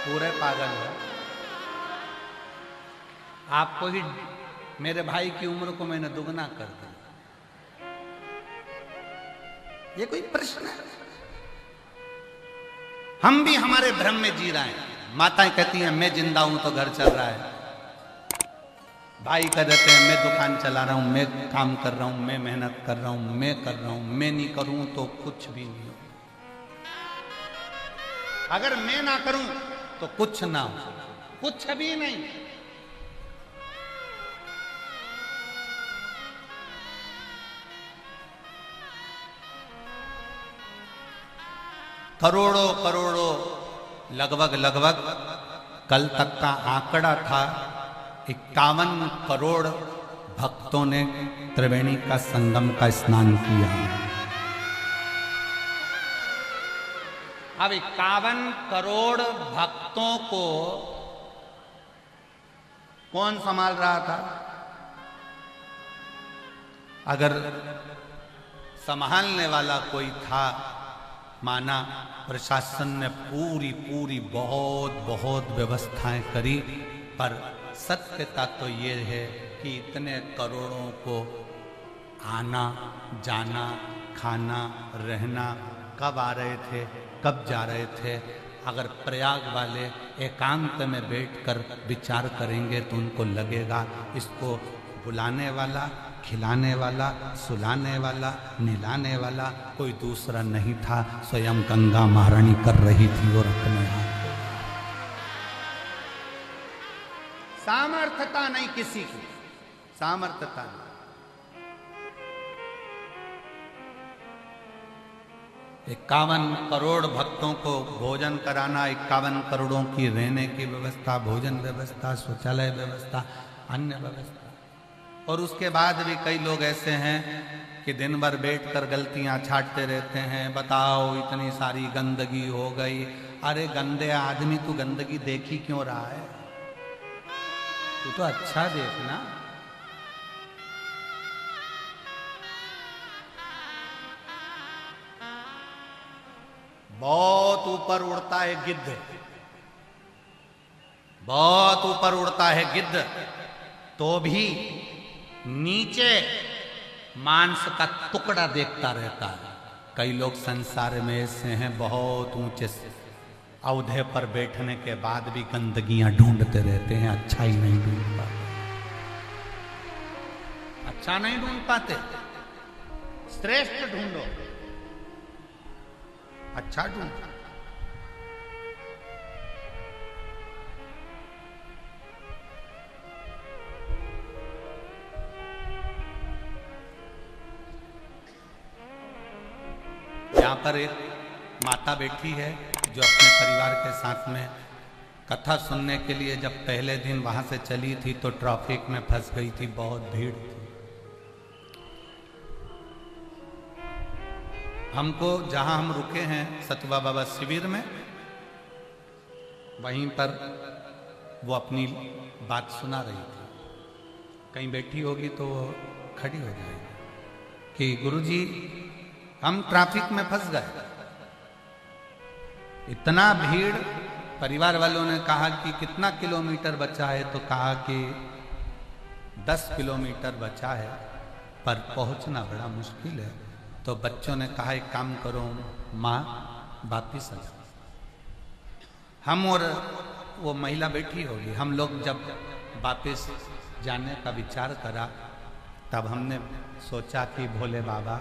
पूरे पागल हो। आपको ही, मेरे भाई की उम्र को मैंने दुगना कर दिया। ये कोई प्रश्न है? हम भी हमारे भ्रम में जी रहे हैं। माताएं कहती हैं मैं जिंदा हूं तो घर चल रहा है, भाई कह देते हैं मैं दुकान चला रहा हूं, मैं काम कर रहा हूं, मैं मेहनत कर रहा हूं, मैं कर रहा हूं, मैं नहीं करूं तो कुछ भी नहीं हो। अगर मैं ना करूं तो कुछ ना हो, कुछ भी नहीं। करोड़ों करोड़ों, लगभग लगभग कल तक का आंकड़ा था 51 करोड़ भक्तों ने त्रिवेणी का संगम का स्नान किया। अब 51 करोड़ भक्तों को कौन संभाल रहा था? अगर संभालने वाला कोई था, माना प्रशासन ने पूरी पूरी बहुत बहुत व्यवस्थाएं करी, पर सत्यता तो ये है कि इतने करोड़ों को आना जाना, खाना, रहना, कब आ रहे थे, कब जा रहे थे? अगर प्रयाग वाले एकांत में बैठकर विचार करेंगे तो उनको लगेगा इसको बुलाने वाला, खिलाने वाला, सुलाने वाला, निलाने वाला कोई दूसरा नहीं था, स्वयं गंगा महारानी कर रही थी और अपने हाथ। सामर्थ्यता नहीं किसी की, सामर्थ्यता नहीं। 51 करोड़ भक्तों को भोजन कराना, 51 करोड़ों की रहने की व्यवस्था, भोजन व्यवस्था, शौचालय व्यवस्था, अन्य व्यवस्था। और उसके बाद भी कई लोग ऐसे हैं कि दिन भर बैठकर गलतियां छांटते रहते हैं। बताओ इतनी सारी गंदगी हो गई। अरे गंदे आदमी, तू गंदगी देख ही क्यों रहा है? तू तो अच्छा देखना। बहुत ऊपर उड़ता है गिद्ध, बहुत ऊपर उड़ता है गिद्ध, तो भी नीचे मांस का टुकड़ा देखता रहता है। कई लोग संसार में ऐसे हैं, बहुत ऊंचे औहदे पर बैठने के बाद भी गंदगियां ढूंढते रहते हैं, अच्छा ही नहीं ढूंढ पाते, अच्छा नहीं ढूंढ पाते। श्रेष्ठ ढूंढो, अच्छा ढूंढो। यहां पर एक माता बैठी है जो अपने परिवार के साथ में कथा सुनने के लिए जब पहले दिन वहां से चली थी तो ट्रैफिक में फंस गई थी, बहुत भीड़ थी। हमको जहां हम रुके हैं सतुआ बाबा शिविर में, वहीं पर वो अपनी बात सुना रही थी। कहीं बैठी होगी तो वो खड़ी हो जाएगी कि गुरुजी हम ट्रैफिक में फंस गए, इतना भीड़। परिवार वालों ने कहा कि कितना किलोमीटर बचा है, तो कहा कि 10 किलोमीटर बचा है पर पहुंचना बड़ा मुश्किल है। तो बच्चों ने कहा एक काम करो माँ वापिस आ जाओ। हम और वो महिला बैठी होगी, हम लोग जब वापिस जाने का विचार करा तब हमने सोचा कि भोले बाबा,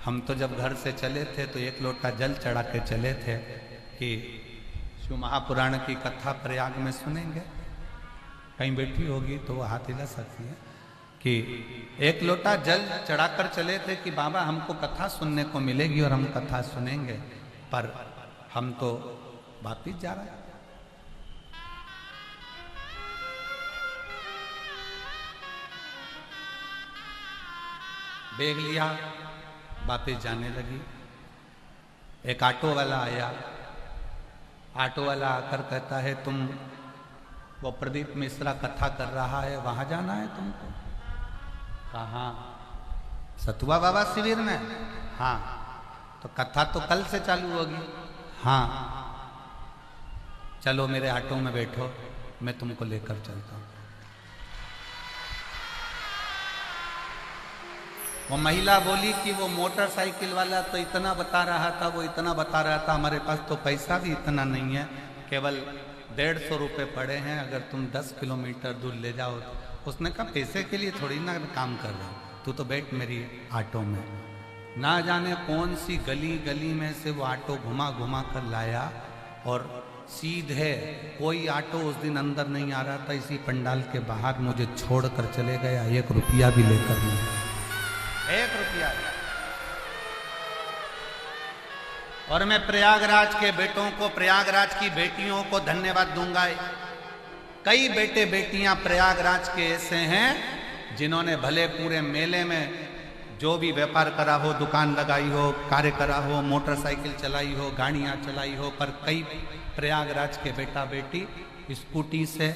हम तो जब घर से चले थे तो एक लोटा जल चढ़ा के चले थे कि शिव महापुराण की कथा प्रयाग में सुनेंगे। कहीं बैठी होगी तो वो हाथ हिला सकती है कि एक लोटा जल चढ़ाकर चले थे कि बाबा हमको कथा सुनने को मिलेगी और हम कथा सुनेंगे, पर हम तो वापिस जा रहे हैं। बैग लिया, वापिस जाने लगी। एक ऑटो वाला आया, ऑटो वाला आकर कहता है तुम वो प्रदीप मिश्रा कथा कर रहा है वहां जाना है तुमको? कहा सतुआ बाबा शिविर में? हाँ। तो कथा तो कल से चालू होगी। हाँ, चलो मेरे ऑटो में बैठो, मैं तुमको लेकर चलता हूं। वो महिला बोली कि वो मोटरसाइकिल वाला तो इतना बता रहा था, वो इतना बता रहा था, हमारे पास तो पैसा भी इतना नहीं है, केवल 150 रुपये पड़े हैं, अगर तुम 10 किलोमीटर दूर ले जाओ। उसने कहा पैसे के लिए थोड़ी ना काम कर रहा हूँ, तू तो बैठ मेरी ऑटो में। ना जाने कौन सी गली गली में से वो ऑटो घुमा घुमा कर लाया और सीधे कोई ऑटो उस दिन अंदर नहीं आ रहा था, इसी पंडाल के बाहर मुझे छोड़कर चले गया, 1 रुपया भी लेकर नहीं, 1 रुपया। और मैं प्रयागराज के बेटों को, प्रयागराज की बेटियों को धन्यवाद दूंगा। कई बेटे बेटियां प्रयागराज के ऐसे हैं जिन्होंने भले पूरे मेले में जो भी व्यापार करा हो, दुकान लगाई हो, कार्य करा हो, मोटरसाइकिल चलाई हो, गाड़ियां चलाई हो, पर कई प्रयागराज के बेटा बेटी स्कूटी से,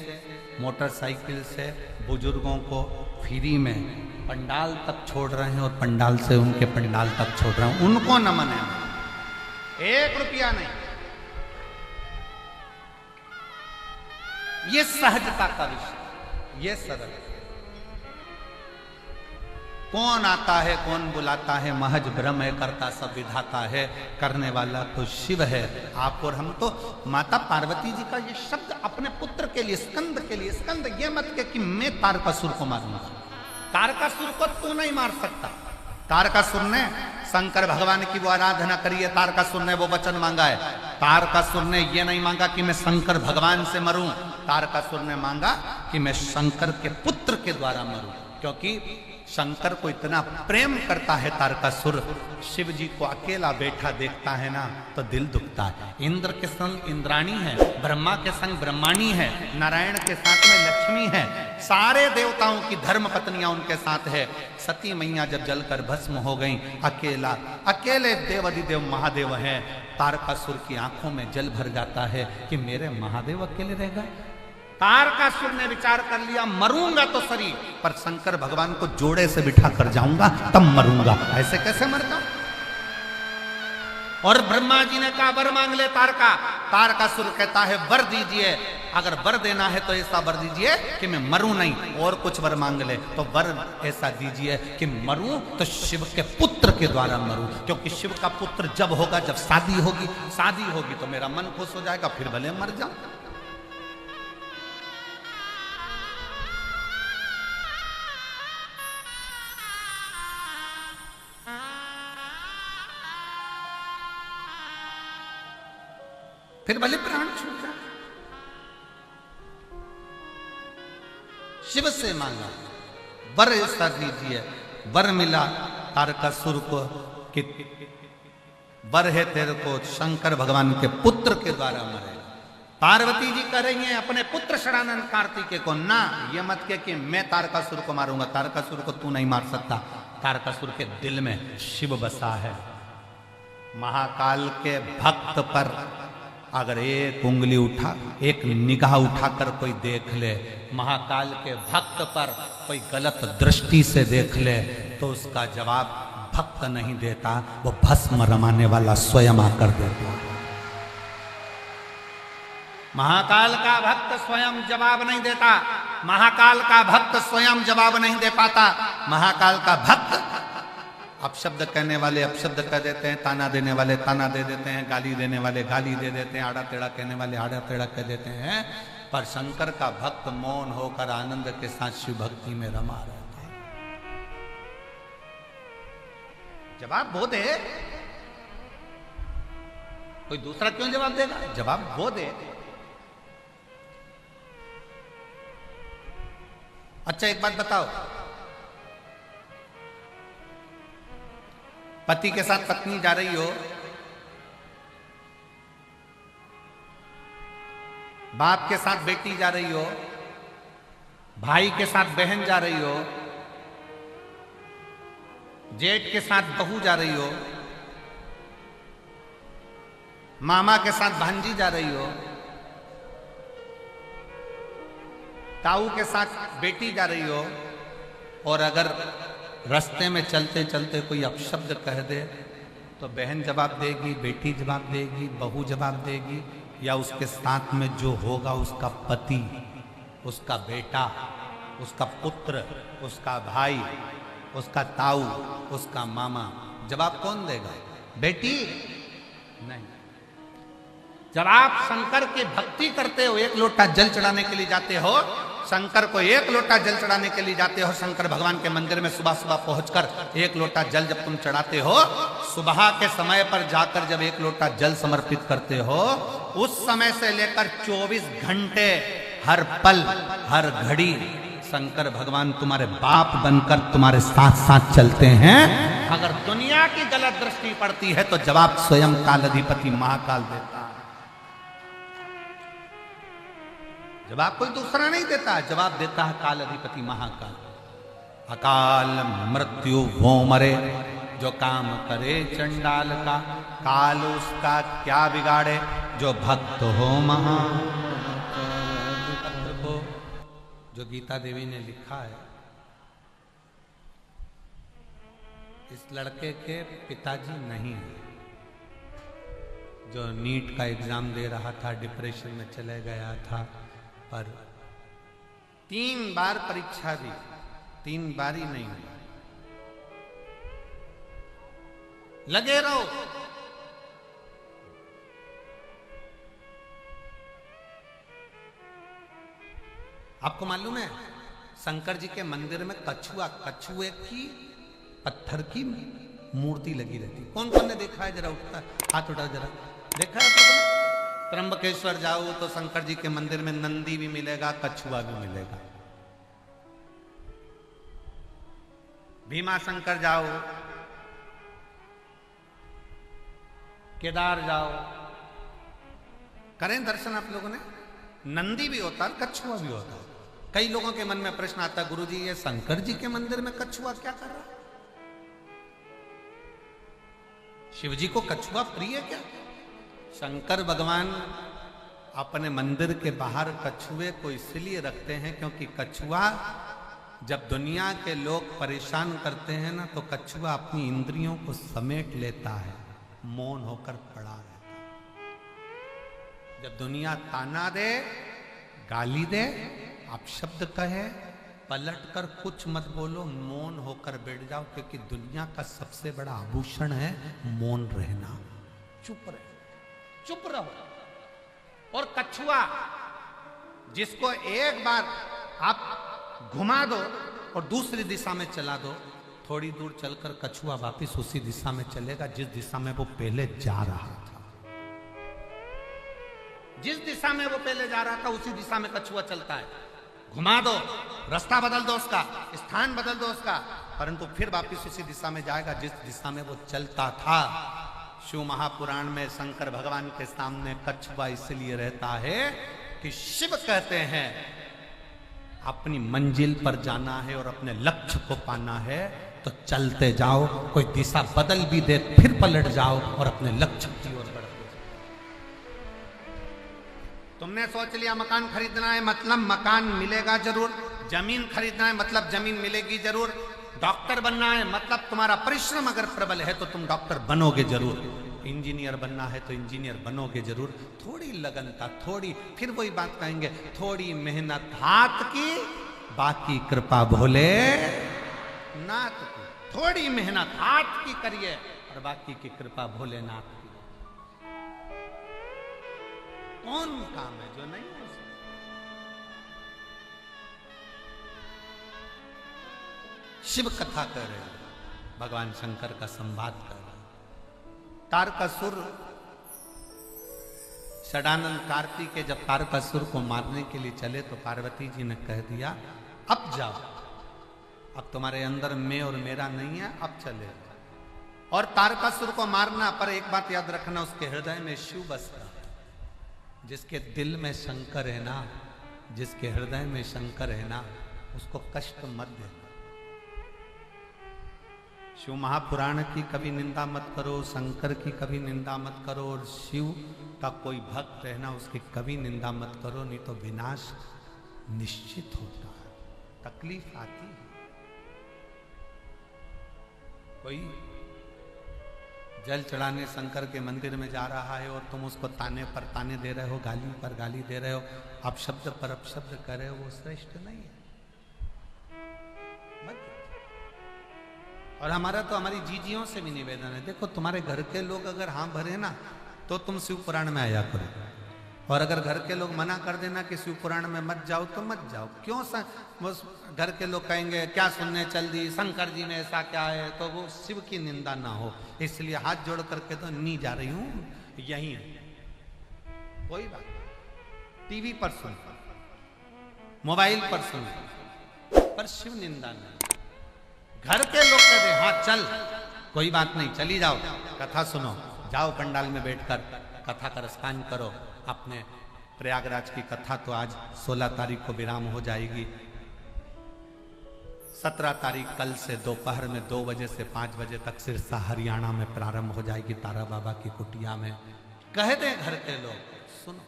मोटरसाइकिल से बुजुर्गों को फ्री में पंडाल तक छोड़ रहे हैं और पंडाल से उनके पंडाल तक छोड़ रहे हैं। उनको नमन है, 1 रुपया नहीं। ये सहजता का विषय, ये सरल। कौन आता है कौन बुलाता है, महज ब्रह्म है, करता सब विधाता है, करने वाला तो शिव है। आप और हम तो माता पार्वती जी का ये शब्द अपने पुत्र के लिए, स्कंद के लिए, स्कंद ये मत के कि मैं तारकासुर को मारूंगा, तारकासुर को तू नहीं मार सकता। तारकासुर ने शंकर भगवान की वो आराधना करी है, तारकासुर ने वो वचन मांगा है। तारकासुर ने ये नहीं मांगा कि मैं शंकर भगवान से मरूं, तारकासुर ने मांगा कि मैं शंकर के पुत्र के द्वारा मरूं, क्योंकि शंकर को इतना प्रेम करता है तारकासुर। शिव जी को अकेला बैठा देखता है ना तो दिल दुखता है। इंद्र के संग इंद्राणी है, ब्रह्मा के संग ब्रह्माणी है, नारायण के साथ में लक्ष्मी है, सारे देवताओं की धर्म पत्नियां उनके साथ है। सती मैया जब जलकर भस्म हो गई, अकेला अकेले देवाधिदेव महादेव हैं। तारकासुर की आंखों में जल भर जाता है कि मेरे महादेव अकेले रह गए। तारकासुर ने विचार कर लिया, मरूंगा तो सही, पर शंकर भगवान को जोड़े से बिठा कर जाऊंगा तब मरूंगा, ऐसे कैसे मरता। और ब्रह्मा जी ने कहा वर मांग ले तारकासुर कहता है वर दीजिए, अगर वर देना है तो ऐसा वर दीजिए कि मैं मरूं नहीं, और कुछ वर मांग ले तो वर ऐसा दीजिए कि मरूं तो शिव के पुत्र के द्वारा मरूं, क्योंकि शिव का पुत्र जब होगा, जब शादी होगी तो मेरा मन खुश हो जाएगा, फिर भले मर जाऊं। फिर भले प्राण छूट जाए। शिव से मांगा वर ऐसा दीजिए, वर मिला तारकासुर को कि वर है तेरे को शंकर भगवान के पुत्र के द्वारा मरेगा। पार्वती जी कह रही हैं अपने पुत्र षडानंद कार्तिकेय को, ना ये मत के कि मैं तारकासुर को मारूंगा, तारकासुर को तू नहीं मार सकता। तारकासुर के दिल में शिव बसा है। महाकाल के भक्त पर अगर एक उंगली उठा, एक निगाह उठाकर कोई देख ले, महाकाल के भक्त पर कोई गलत दृष्टि से देख ले, तो उसका जवाब भक्त नहीं देता, वो भस्म रमाने वाला स्वयं आकर देता। महाकाल का भक्त स्वयं जवाब नहीं देता, महाकाल का भक्त स्वयं जवाब नहीं दे पाता। महाकाल का भक्त अपशब्द कहने वाले अपशब्द कह देते हैं, ताना देने वाले ताना दे देते हैं, गाली देने वाले गाली दे देते हैं, आड़ा टेढ़ा कहने वाले आड़ा टेढ़ा कह देते हैं, पर शंकर का भक्त मौन होकर आनंद के साथ शिव भक्ति में रमा रहता है। जवाब वो दे, कोई दूसरा क्यों जवाब देगा? जवाब वो दे। अच्छा एक बात बताओ, पति के साथ पत्नी जा रही हो, बाप के साथ बेटी जा रही हो, भाई के साथ बहन जा रही हो, जेठ के साथ बहू जा रही हो, मामा के साथ भांजी जा रही हो, ताऊ के साथ बेटी जा रही हो, और अगर रास्ते में चलते चलते कोई अपशब्द कह दे तो बहन जवाब देगी, बेटी जवाब देगी, बहू जवाब देगी, या उसके साथ में जो होगा उसका पति, उसका बेटा, उसका पुत्र, उसका भाई, उसका ताऊ, उसका मामा, जवाब कौन देगा? बेटी नहीं। जब आप शंकर की भक्ति करते हो, एक लोटा जल चढ़ाने के लिए जाते हो, शंकर को एक लोटा जल चढ़ाने के लिए जाते हो, शंकर भगवान के मंदिर में सुबह सुबह पहुंचकर एक लोटा जल जब तुम चढ़ाते हो, सुबह के समय पर जाकर जब एक लोटा जल समर्पित करते हो, उस समय से लेकर 24 घंटे हर पल हर घड़ी शंकर भगवान तुम्हारे बाप बनकर तुम्हारे साथ साथ चलते हैं। अगर दुनिया की गलत दृष्टि पड़ती है तो जवाब स्वयं कालाधिपति महाकाल देता है। जवाब कोई दूसरा नहीं देता, जवाब देता है काल अधिपति महाकाल। अकाल मृत्यु वो मरे जो काम करे चंडाल का, काल उसका क्या बिगाड़े जो भक्त हो महान। को जो गीता देवी ने लिखा है, इस लड़के के पिताजी नहीं है, जो नीट का एग्जाम दे रहा था, डिप्रेशन में चले गया था, पर 3 बार परीक्षा दी, 3 बार ही नहीं हुआ। लगे रहो। आपको मालूम है शंकर जी के मंदिर में कछुए की पत्थर की मूर्ति लगी रहती। कौन कौन ने देखा है? जरा उठता हाथ उठा, जरा देखा है तो? त्र्यंबकेश्वर जाओ तो शंकर जी के मंदिर में नंदी भी मिलेगा, कछुआ भी मिलेगा। भीमा शंकर जाओ, केदार जाओ, करें दर्शन आप लोगों ने, नंदी भी होता है, कछुआ भी होता है। कई लोगों के मन में प्रश्न आता है, गुरुजी ये शंकर जी के मंदिर में कछुआ क्या कर रहा है? शिव जी को कछुआ प्रिय है क्या? शंकर भगवान अपने मंदिर के बाहर कछुए को इसलिए रखते हैं क्योंकि कछुआ जब दुनिया के लोग परेशान करते हैं ना, तो कछुआ अपनी इंद्रियों को समेट लेता है, मौन होकर पड़ा रहता। जब दुनिया ताना दे, गाली दे, आप शब्द कहे, पलट कर कुछ मत बोलो, मौन होकर बैठ जाओ, क्योंकि दुनिया का सबसे बड़ा आभूषण है मौन रहना। चुप रहो, चुप रहो। और कछुआ जिसको एक बार आप घुमा दो और दूसरी दिशा में चला दो, थोड़ी दूर चलकर कछुआ वापस उसी दिशा में चलेगा जिस दिशा में वो पहले जा रहा था। जिस दिशा में वो पहले जा रहा था उसी दिशा में कछुआ चलता है। घुमा दो, रास्ता बदल दो उसका, स्थान बदल दो उसका, परंतु फिर वापस उसी दिशा में जाएगा जिस दिशा में वो चलता था। शिव महापुराण में शंकर भगवान के सामने कछुआ इसलिए रहता है कि शिव कहते हैं अपनी मंजिल पर जाना है और अपने लक्ष्य को पाना है तो चलते जाओ, कोई दिशा बदल भी दे फिर पलट जाओ और अपने लक्ष्य की ओर बढ़ते जाओ। तुमने सोच लिया मकान खरीदना है मतलब मकान मिलेगा जरूर, जमीन खरीदना है मतलब जमीन मिलेगी जरूर, डॉक्टर बनना है मतलब तुम्हारा परिश्रम अगर प्रबल है तो तुम डॉक्टर बनोगे जरूर, इंजीनियर बनना है तो इंजीनियर बनोगे जरूर। थोड़ी लगनता, थोड़ी, फिर वही बात कहेंगे, थोड़ी मेहनत हाथ की, बाकी कृपा भोले नाथ की। थोड़ी मेहनत हाथ की करिए और बाकी की कृपा भोलेनाथ की। कौन काम है जो नहीं हो सकता? शिव कथा कर रहे हैं, भगवान शंकर का संवाद कर रहे हैं। तारकासुर, षडानंद कार्तिकेय जब तारकासुर को मारने के लिए चले तो पार्वती जी ने कह दिया अब जाओ, अब तुम्हारे अंदर मैं और मेरा नहीं है, अब चले। और तारकासुर को मारना, पर एक बात याद रखना, उसके हृदय में शिव बसता है। जिसके दिल में शंकर है ना, जिसके हृदय में शंकर है ना, उसको कष्ट मत देना। शिव महापुराण की कभी निंदा मत करो, शंकर की कभी निंदा मत करो, और शिव का कोई भक्त है ना उसकी कभी निंदा मत करो, नहीं तो विनाश निश्चित होता है, तकलीफ आती है। कोई जल चढ़ाने शंकर के मंदिर में जा रहा है और तुम उसको ताने पर ताने दे रहे हो, गाली पर गाली दे रहे हो, अपशब्द पर अपशब्द कर रहे हो, वो श्रेष्ठ नहीं है। और हमारा तो हमारी जीजियों से भी निवेदन है, देखो तुम्हारे घर के लोग अगर हाँ भरे ना तो तुम शिव पुराण में आया करो, और अगर घर के लोग मना कर देना कि शिव पुराण में मत जाओ तो मत जाओ। क्यों घर के लोग कहेंगे क्या सुनने चल दी, शंकर जी में ऐसा क्या है, तो वो शिव की निंदा ना हो, इसलिए हाथ जोड़ करके तो नहीं जा रही हूं, यही है। कोई बात, टीवी पर सुन, मोबाइल पर सुन, पर शिव निंदा नहीं। घर के लोग कहते हाँ चल, कोई बात नहीं, चली जाओ, कथा सुनो, जाओ पंडाल में बैठकर कथा का रसपान करो। अपने प्रयागराज की कथा तो आज 16 तारीख को विराम हो जाएगी, 17 तारीख कल से दोपहर में 2 बजे से 5 बजे तक सिरसा हरियाणा में प्रारंभ हो जाएगी, तारा बाबा की कुटिया में। कह दे घर के लोग, सुनो,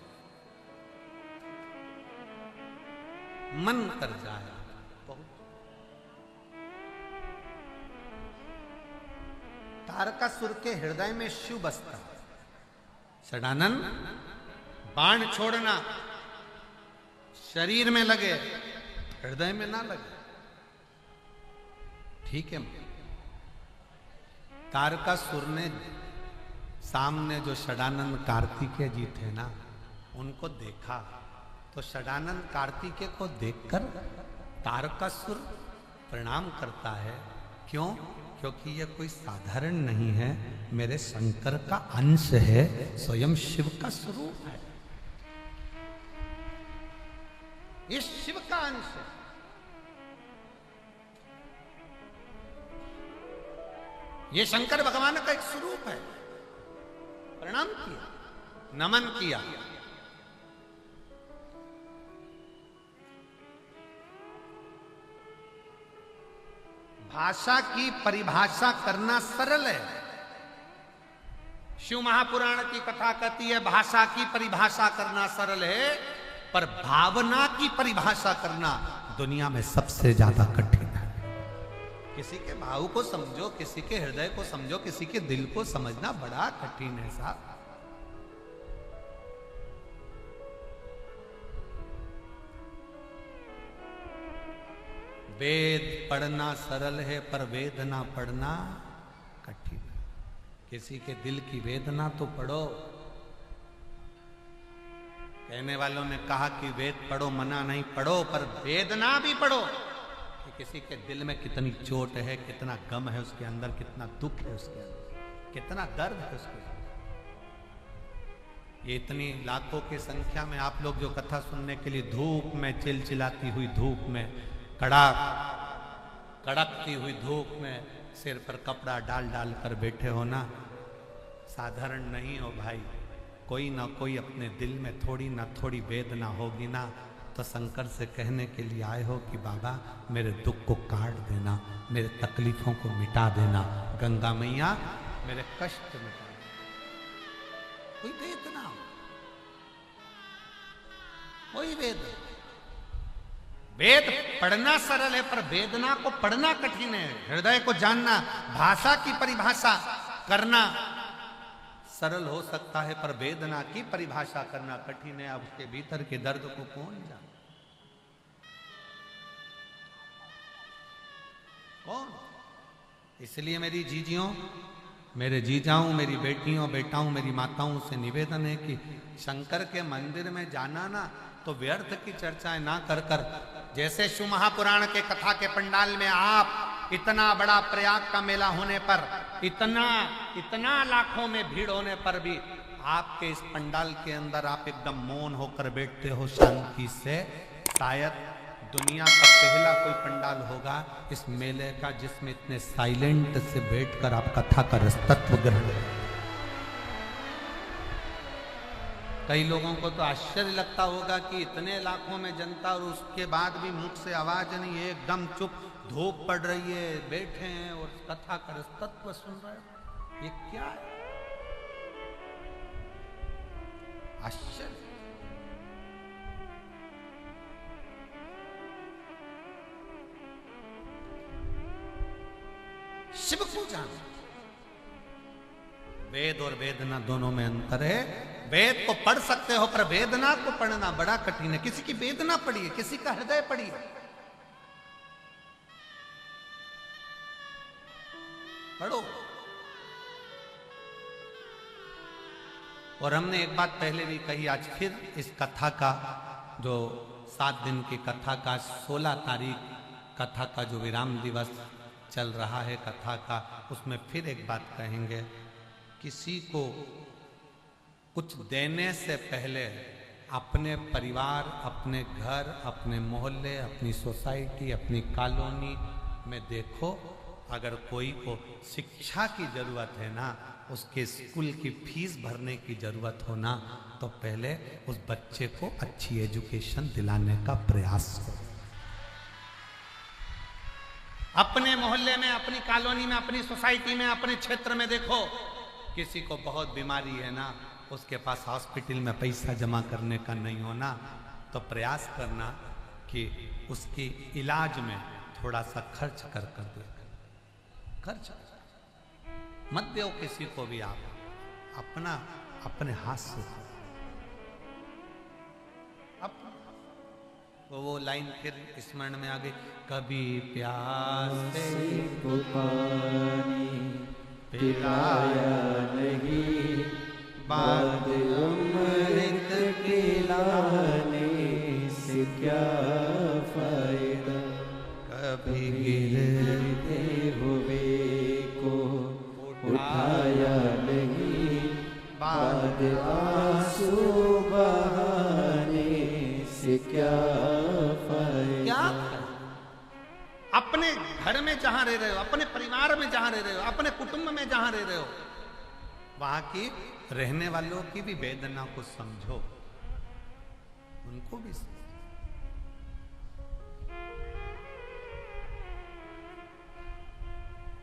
मन कर जाए। तारकासुर के हृदय में शिव बसता। षडानंद, बाण छोड़ना शरीर में लगे, हृदय में ना लगे, ठीक है। तारकासुर ने सामने जो षडानंद कार्तिकेय जी थे ना, उनको देखा तो षडानंद कार्तिकेय को देखकर तारकासुर प्रणाम करता है। क्यों? क्योंकि यह कोई साधारण नहीं है, मेरे शंकर का अंश है, स्वयं शिव का स्वरूप है, ये शिव का अंश है। ये शंकर भगवान का एक स्वरूप है। प्रणाम किया, नमन किया। भाषा की परिभाषा करना सरल है। शिव महापुराण की कथा कहती है भाषा की परिभाषा करना सरल है, पर भावना की परिभाषा करना दुनिया में सबसे ज्यादा कठिन है। किसी के भाव को समझो, किसी के हृदय को समझो, किसी के दिल को समझना बड़ा कठिन है साहब। वेद पढ़ना सरल है पर वेदना पढ़ना कठिन है। किसी के दिल की वेदना तो पढ़ो। कहने वालों ने कहा कि वेद पढ़ो, मना नहीं, पढ़ो, पर वेदना भी पढ़ो कि किसी के दिल में कितनी चोट है, कितना गम है उसके अंदर, कितना दुख है उसके अंदर, कितना दर्द है उसके अंदर। ये इतनी लाखों की संख्या में आप लोग जो कथा सुनने के लिए धूप में, चिलचिलाती हुई धूप में, कड़कती हुई धूप में सिर पर कपड़ा डाल डाल कर बैठे हो ना, साधारण नहीं हो भाई। कोई ना कोई अपने दिल में थोड़ी ना थोड़ी वेदना होगी ना, तो शंकर से कहने के लिए आए हो कि बाबा मेरे दुख को काट देना, मेरे तकलीफों को मिटा देना, गंगा मैया मेरे कष्ट मिटा देना। कोई वेदना, कोई वेदना। वेद पढ़ना सरल है पर वेदना को पढ़ना कठिन है। हृदय को जानना, भाषा की परिभाषा करना सरल हो सकता है पर वेदना की परिभाषा करना कठिन है। अब उसके भीतर के दर्द को कौन जाने? कौन? इसलिए मेरी जीजियों, मेरे जीजाओं, मेरी बेटियों, बेटाओं, मेरी माताओं से निवेदन है कि शंकर के मंदिर में जाना ना तो व्यर्थ की चर्चाएं ना कर कर, जैसे शिव महापुराण के कथा के पंडाल में आप इतना बड़ा प्रयाग का मेला होने पर, इतना लाखों में भीड़ होने पर भी आपके इस पंडाल के अंदर आप एकदम मौन होकर बैठते हो शांति से। शायद दुनिया का पहला कोई पंडाल होगा इस मेले का जिसमें इतने साइलेंट से बैठकर आप कथा का रसतत्व ग्रहण करें। कई लोगों को तो आश्चर्य लगता होगा कि इतने लाखों में जनता और उसके बाद भी मुख से आवाज नहीं है, एकदम चुप, धूप पड़ रही है, बैठे हैं और कथा का रसतत्व सुन रहे हैं। ये क्या है? आश्चर्य। शिव को जाना। वेद और वेदना दोनों में अंतर है। वेद को पढ़ सकते हो पर वेदना को पढ़ना बड़ा कठिन है। किसी की वेदना पढ़िए, किसी का हृदय पढ़िए। पढ़ो। और हमने एक बात पहले भी कही, आज फिर इस कथा का जो 7 दिन की कथा का 16 तारीख कथा का जो विराम दिवस चल रहा है कथा का, उसमें फिर एक बात कहेंगे। किसी को कुछ देने से पहले अपने परिवार, अपने घर, अपने मोहल्ले, अपनी सोसाइटी, अपनी कॉलोनी में देखो, अगर कोई को शिक्षा की जरूरत है ना, उसके स्कूल की फीस भरने की जरूरत हो ना, तो पहले उस बच्चे को अच्छी एजुकेशन दिलाने का प्रयास करो। अपने मोहल्ले में, अपनी कॉलोनी में, अपनी सोसाइटी में, अपने क्षेत्र में देखो, किसी को बहुत बीमारी है ना, उसके पास हॉस्पिटल में पैसा जमा करने का नहीं होना, तो प्रयास करना कि उसकी इलाज में थोड़ा सा खर्च कर दे। खर्च मत दो किसी को भी, आप अपने हाथ से वो लाइन फिर स्मरण में आ गई। कभी प्यासे को पानी पिलाया नहीं, बाद अमृत पिलाने से क्या फायदा। कभी गिरते हुए को उठाया नहीं, बाद आंसू बहाने से क्या फायदा। क्या? अपने घर में जहां रह रहे हो, अपने परिवार में जहां रह रहे हो, अपने कुटुंब में जहां रह रहे हो, वहां की रहने वालों की भी वेदना को समझो, उनको भी समझो।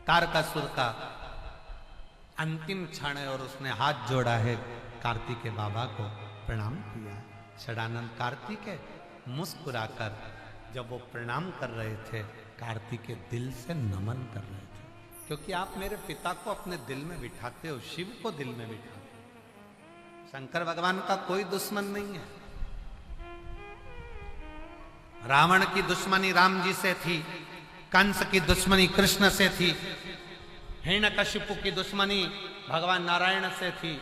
तारकासुर का अंतिम क्षण है और उसने हाथ जोड़ा है, कार्तिकेय बाबा को प्रणाम किया। षडानंद कार्तिकेय मुस्कुराकर जब वो प्रणाम कर रहे थे कार्तिकेय दिल से नमन कर रहे थे, क्योंकि आप मेरे पिता को अपने दिल में बिठाते हो, शिव को दिल में बिठाते हो। शंकर भगवान का कोई दुश्मन नहीं है। रावण की दुश्मनी राम जी से थी, कंस की दुश्मनी कृष्ण से थी, हिरण्यकशिपु की दुश्मनी भगवान नारायण से थी।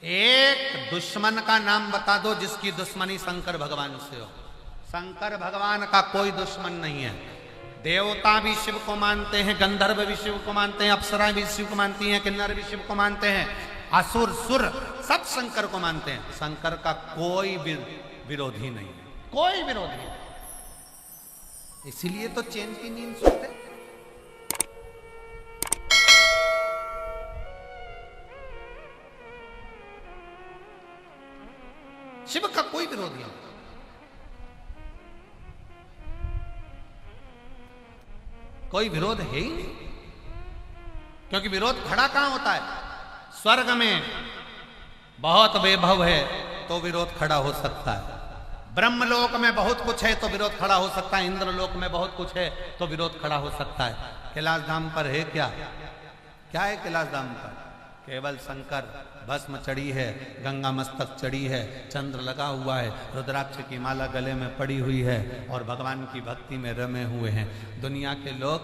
एक दुश्मन का नाम बता दो जिसकी दुश्मनी शंकर भगवान से हो। शंकर भगवान का कोई दुश्मन नहीं है। देवता भी शिव को मानते हैं, गंधर्व भी शिव को मानते हैं, अप्सरा भी शिव को मानती हैं, किन्नर भी शिव को मानते हैं, असुर सुर सब शंकर को मानते हैं। शंकर का कोई विरोधी नहीं है, कोई विरोधी नहीं। इसीलिए तो चैन की नींद सोते। शिव का कोई विरोधी नहीं, कोई विरोध है ही नहीं, क्योंकि विरोध खड़ा कहां होता है? स्वर्ग में बहुत वैभव है तो विरोध खड़ा हो सकता है, ब्रह्मलोक में बहुत कुछ है तो विरोध खड़ा हो सकता है, इंद्रलोक में बहुत कुछ है तो विरोध खड़ा हो सकता है। कैलाश धाम पर है क्या? क्या है कैलाश धाम पर? केवल शंकर, भस्म चढ़ी है, गंगा मस्तक चढ़ी है, चंद्र लगा हुआ है, रुद्राक्ष की माला गले में पड़ी हुई है और भगवान की भक्ति में रमे हुए हैं। दुनिया के लोग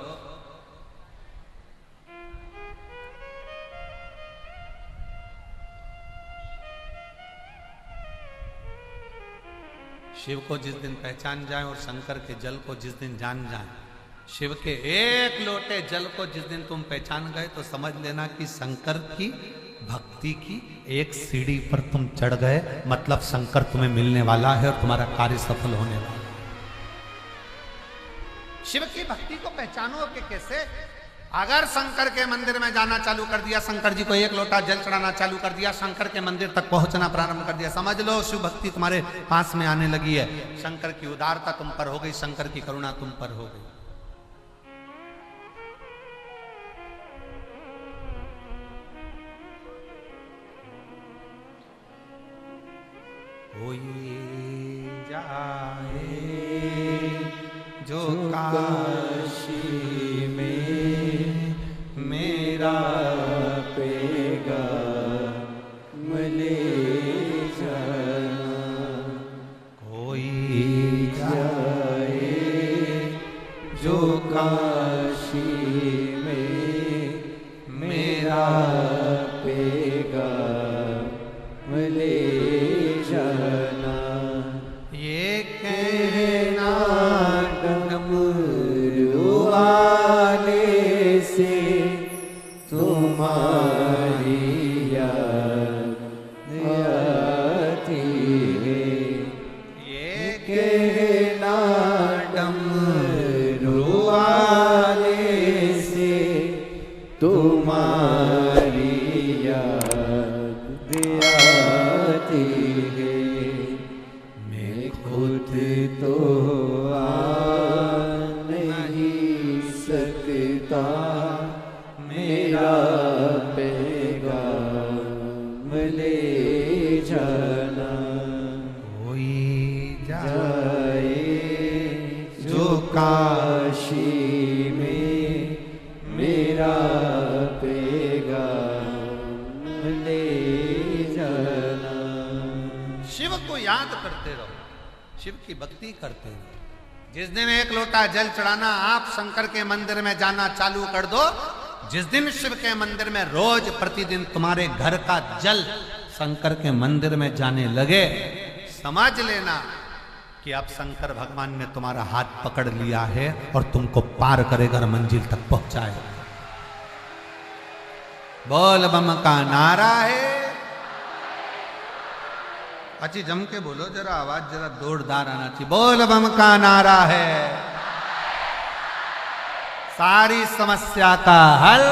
शिव को जिस दिन पहचान जाए और शंकर के जल को जिस दिन जान जाए, शिव के एक लोटे जल को जिस दिन तुम पहचान गए तो समझ लेना कि शंकर की भक्ति की एक सीढ़ी पर तुम चढ़ गए, मतलब शंकर तुम्हें मिलने वाला है और तुम्हारा कार्य सफल होने वाला है। शिव की भक्ति को पहचानो कि कैसे? अगर शंकर के मंदिर में जाना चालू कर दिया, शंकर जी को एक लोटा जल चढ़ाना चालू कर दिया, शंकर के मंदिर तक पहुंचना प्रारंभ कर दिया, समझ लो शिव भक्ति तुम्हारे पास में आने लगी है। शंकर की उदारता तुम पर हो गई, शंकर की करुणा तुम पर हो गई। कोई जाए जो काशी में मेरा पेगा मले जाना, कोई जाए जो काशी में मेरा पेगा मले जाना। ये कहना डमरू वाले से तुम्हारी याद आती है, ये कहना डमरू वाले से तुम्हारी याद आती है। मैं खुद तो आ नहीं सकता, मेरा पैगाम ले जाना। कोई जाए जो काशी में मेरा पैगाम ले जाना। शिव को याद करते रहो, शिव की भक्ति करते रहो। जिस दिन एक लोटा जल चढ़ाना आप शंकर के मंदिर में जाना चालू कर दो, जिस दिन शिव के मंदिर में रोज प्रतिदिन तुम्हारे घर का जल शंकर के मंदिर में जाने लगे, समझ लेना कि अब शंकर भगवान ने तुम्हारा हाथ पकड़ लिया है और तुमको पार करेगा और मंजिल तक पहुंचाएगा। बोल बम का नारा है। अच्छी जम के बोलो जरा, आवाज जरा जोरदार आना चाहिए। बोल बम का नारा है, सारी समस्या का हल।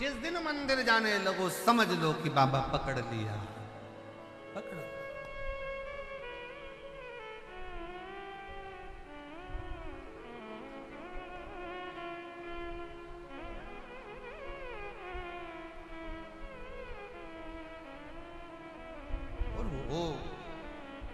जिस दिन मंदिर जाने लगो समझ लो कि बाबा पकड़ लिया, पकड़।